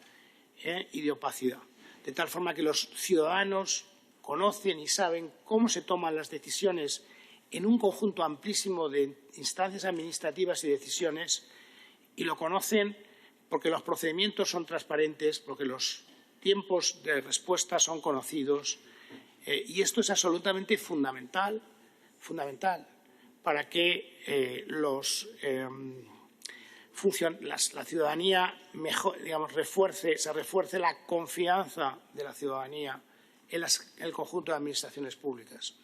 y de opacidad, de tal forma que los ciudadanos conocen y saben cómo se toman las decisiones en un conjunto amplísimo de instancias administrativas y decisiones, y lo conocen porque los procedimientos son transparentes, porque los tiempos de respuesta son conocidos, y esto es absolutamente fundamental para que la ciudadanía se refuerce la confianza de la ciudadanía en el conjunto de administraciones públicas.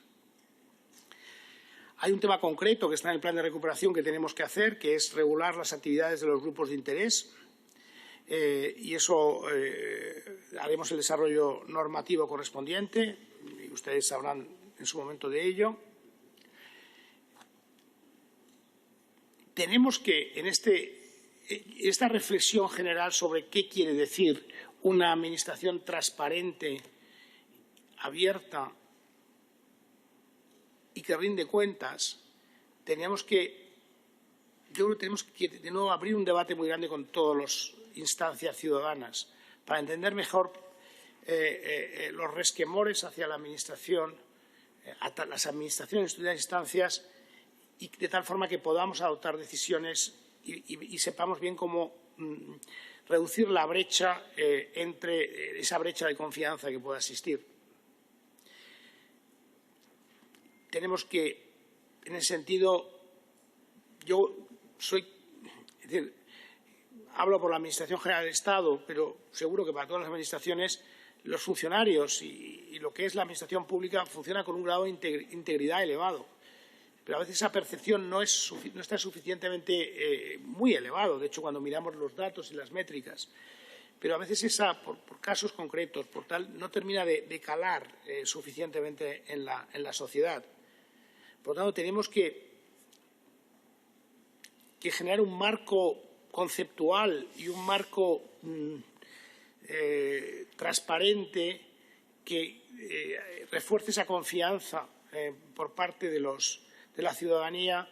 Hay un tema concreto que está en el plan de recuperación que tenemos que hacer, que es regular las actividades de los grupos de interés, y eso haremos el desarrollo normativo correspondiente, y ustedes sabrán en su momento de ello. Tenemos que, en esta reflexión general sobre qué quiere decir una administración transparente, abierta y que rinde cuentas, tenemos que de nuevo abrir un debate muy grande con todas las instancias ciudadanas para entender mejor los resquemores hacia la administración, las administraciones y las instancias, y de tal forma que podamos adoptar decisiones y sepamos bien cómo reducir la brecha entre esa brecha de confianza que pueda existir. Tenemos que, en ese sentido, hablo por la Administración General del Estado, pero seguro que para todas las administraciones, los funcionarios y lo que es la administración pública funciona con un grado de integridad elevado. Pero a veces esa percepción no está suficientemente muy elevado. De hecho, cuando miramos los datos y las métricas, pero a veces por casos concretos, no termina de calar suficientemente en la sociedad. Por lo tanto, tenemos que generar un marco conceptual y un marco transparente que refuerce esa confianza por parte de la ciudadanía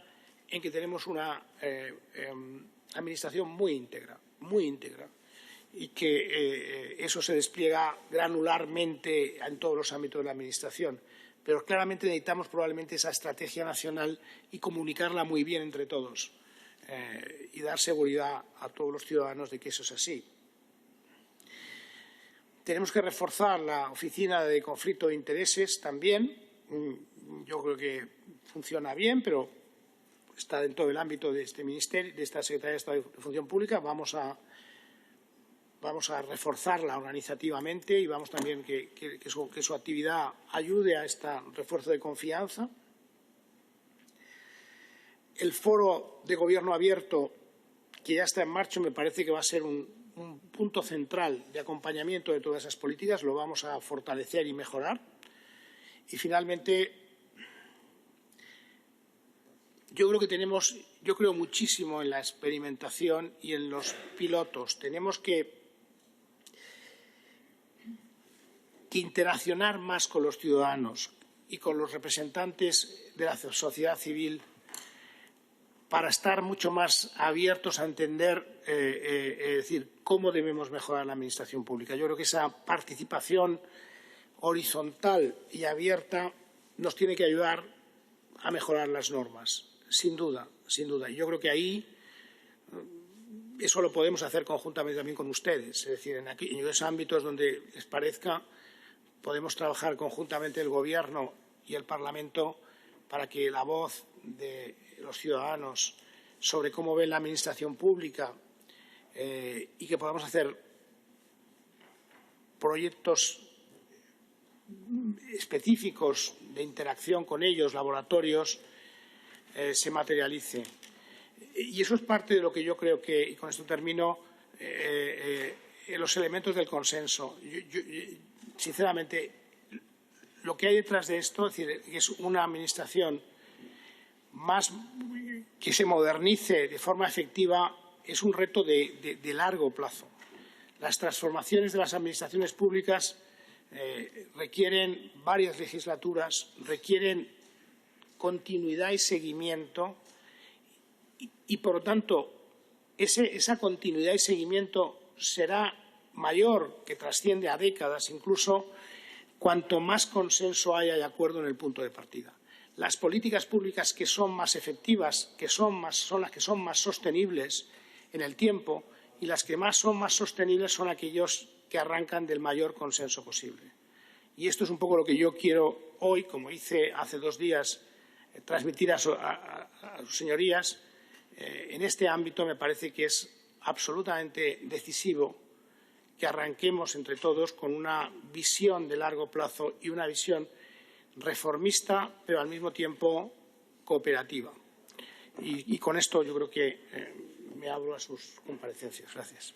en que tenemos una administración muy íntegra, y que eso se despliega granularmente en todos los ámbitos de la administración. pero claramente necesitamos probablemente esa estrategia nacional y comunicarla muy bien entre todos y dar seguridad a todos los ciudadanos de que eso es así. Tenemos que reforzar la oficina de conflicto de intereses también. Yo creo que funciona bien, pero está dentro del ámbito de este ministerio, de esta Secretaría de Estado de Función Pública. Vamos a reforzarla organizativamente y vamos también que su actividad ayude a este refuerzo de confianza. El foro de gobierno abierto, que ya está en marcha, me parece que va a ser un punto central de acompañamiento de todas esas políticas. Lo vamos a fortalecer y mejorar. Y finalmente, yo creo muchísimo en la experimentación y en los pilotos. Tenemos que interaccionar más con los ciudadanos y con los representantes de la sociedad civil para estar mucho más abiertos a entender, es decir, cómo debemos mejorar la administración pública. Yo creo que esa participación horizontal y abierta nos tiene que ayudar a mejorar las normas, sin duda, sin duda. Y yo creo que ahí eso lo podemos hacer conjuntamente también con ustedes. Es decir, en aquellos ámbitos donde les parezca, podemos trabajar conjuntamente el Gobierno y el Parlamento para que la voz de los ciudadanos sobre cómo ven la administración pública y que podamos hacer proyectos específicos de interacción con ellos, laboratorios, se materialice. Y eso es parte de lo que yo creo que, y con esto termino, los elementos del consenso. Sinceramente, lo que hay detrás de esto, es decir, es una administración más que se modernice de forma efectiva, es un reto de largo plazo. Las transformaciones de las administraciones públicas requieren varias legislaturas, requieren continuidad y seguimiento y por lo tanto, esa continuidad y seguimiento será mayor, que trasciende a décadas incluso, cuanto más consenso haya y acuerdo en el punto de partida. Las políticas públicas que son más efectivas, son las que son más sostenibles en el tiempo, y las que son más sostenibles son aquellos que arrancan del mayor consenso posible. Y esto es un poco lo que yo quiero hoy, como hice hace 2 días, transmitir a sus señorías. En este ámbito me parece que es absolutamente decisivo que arranquemos entre todos con una visión de largo plazo y una visión reformista, pero al mismo tiempo cooperativa. Y con esto yo creo que me abro a sus comparecencias. Gracias.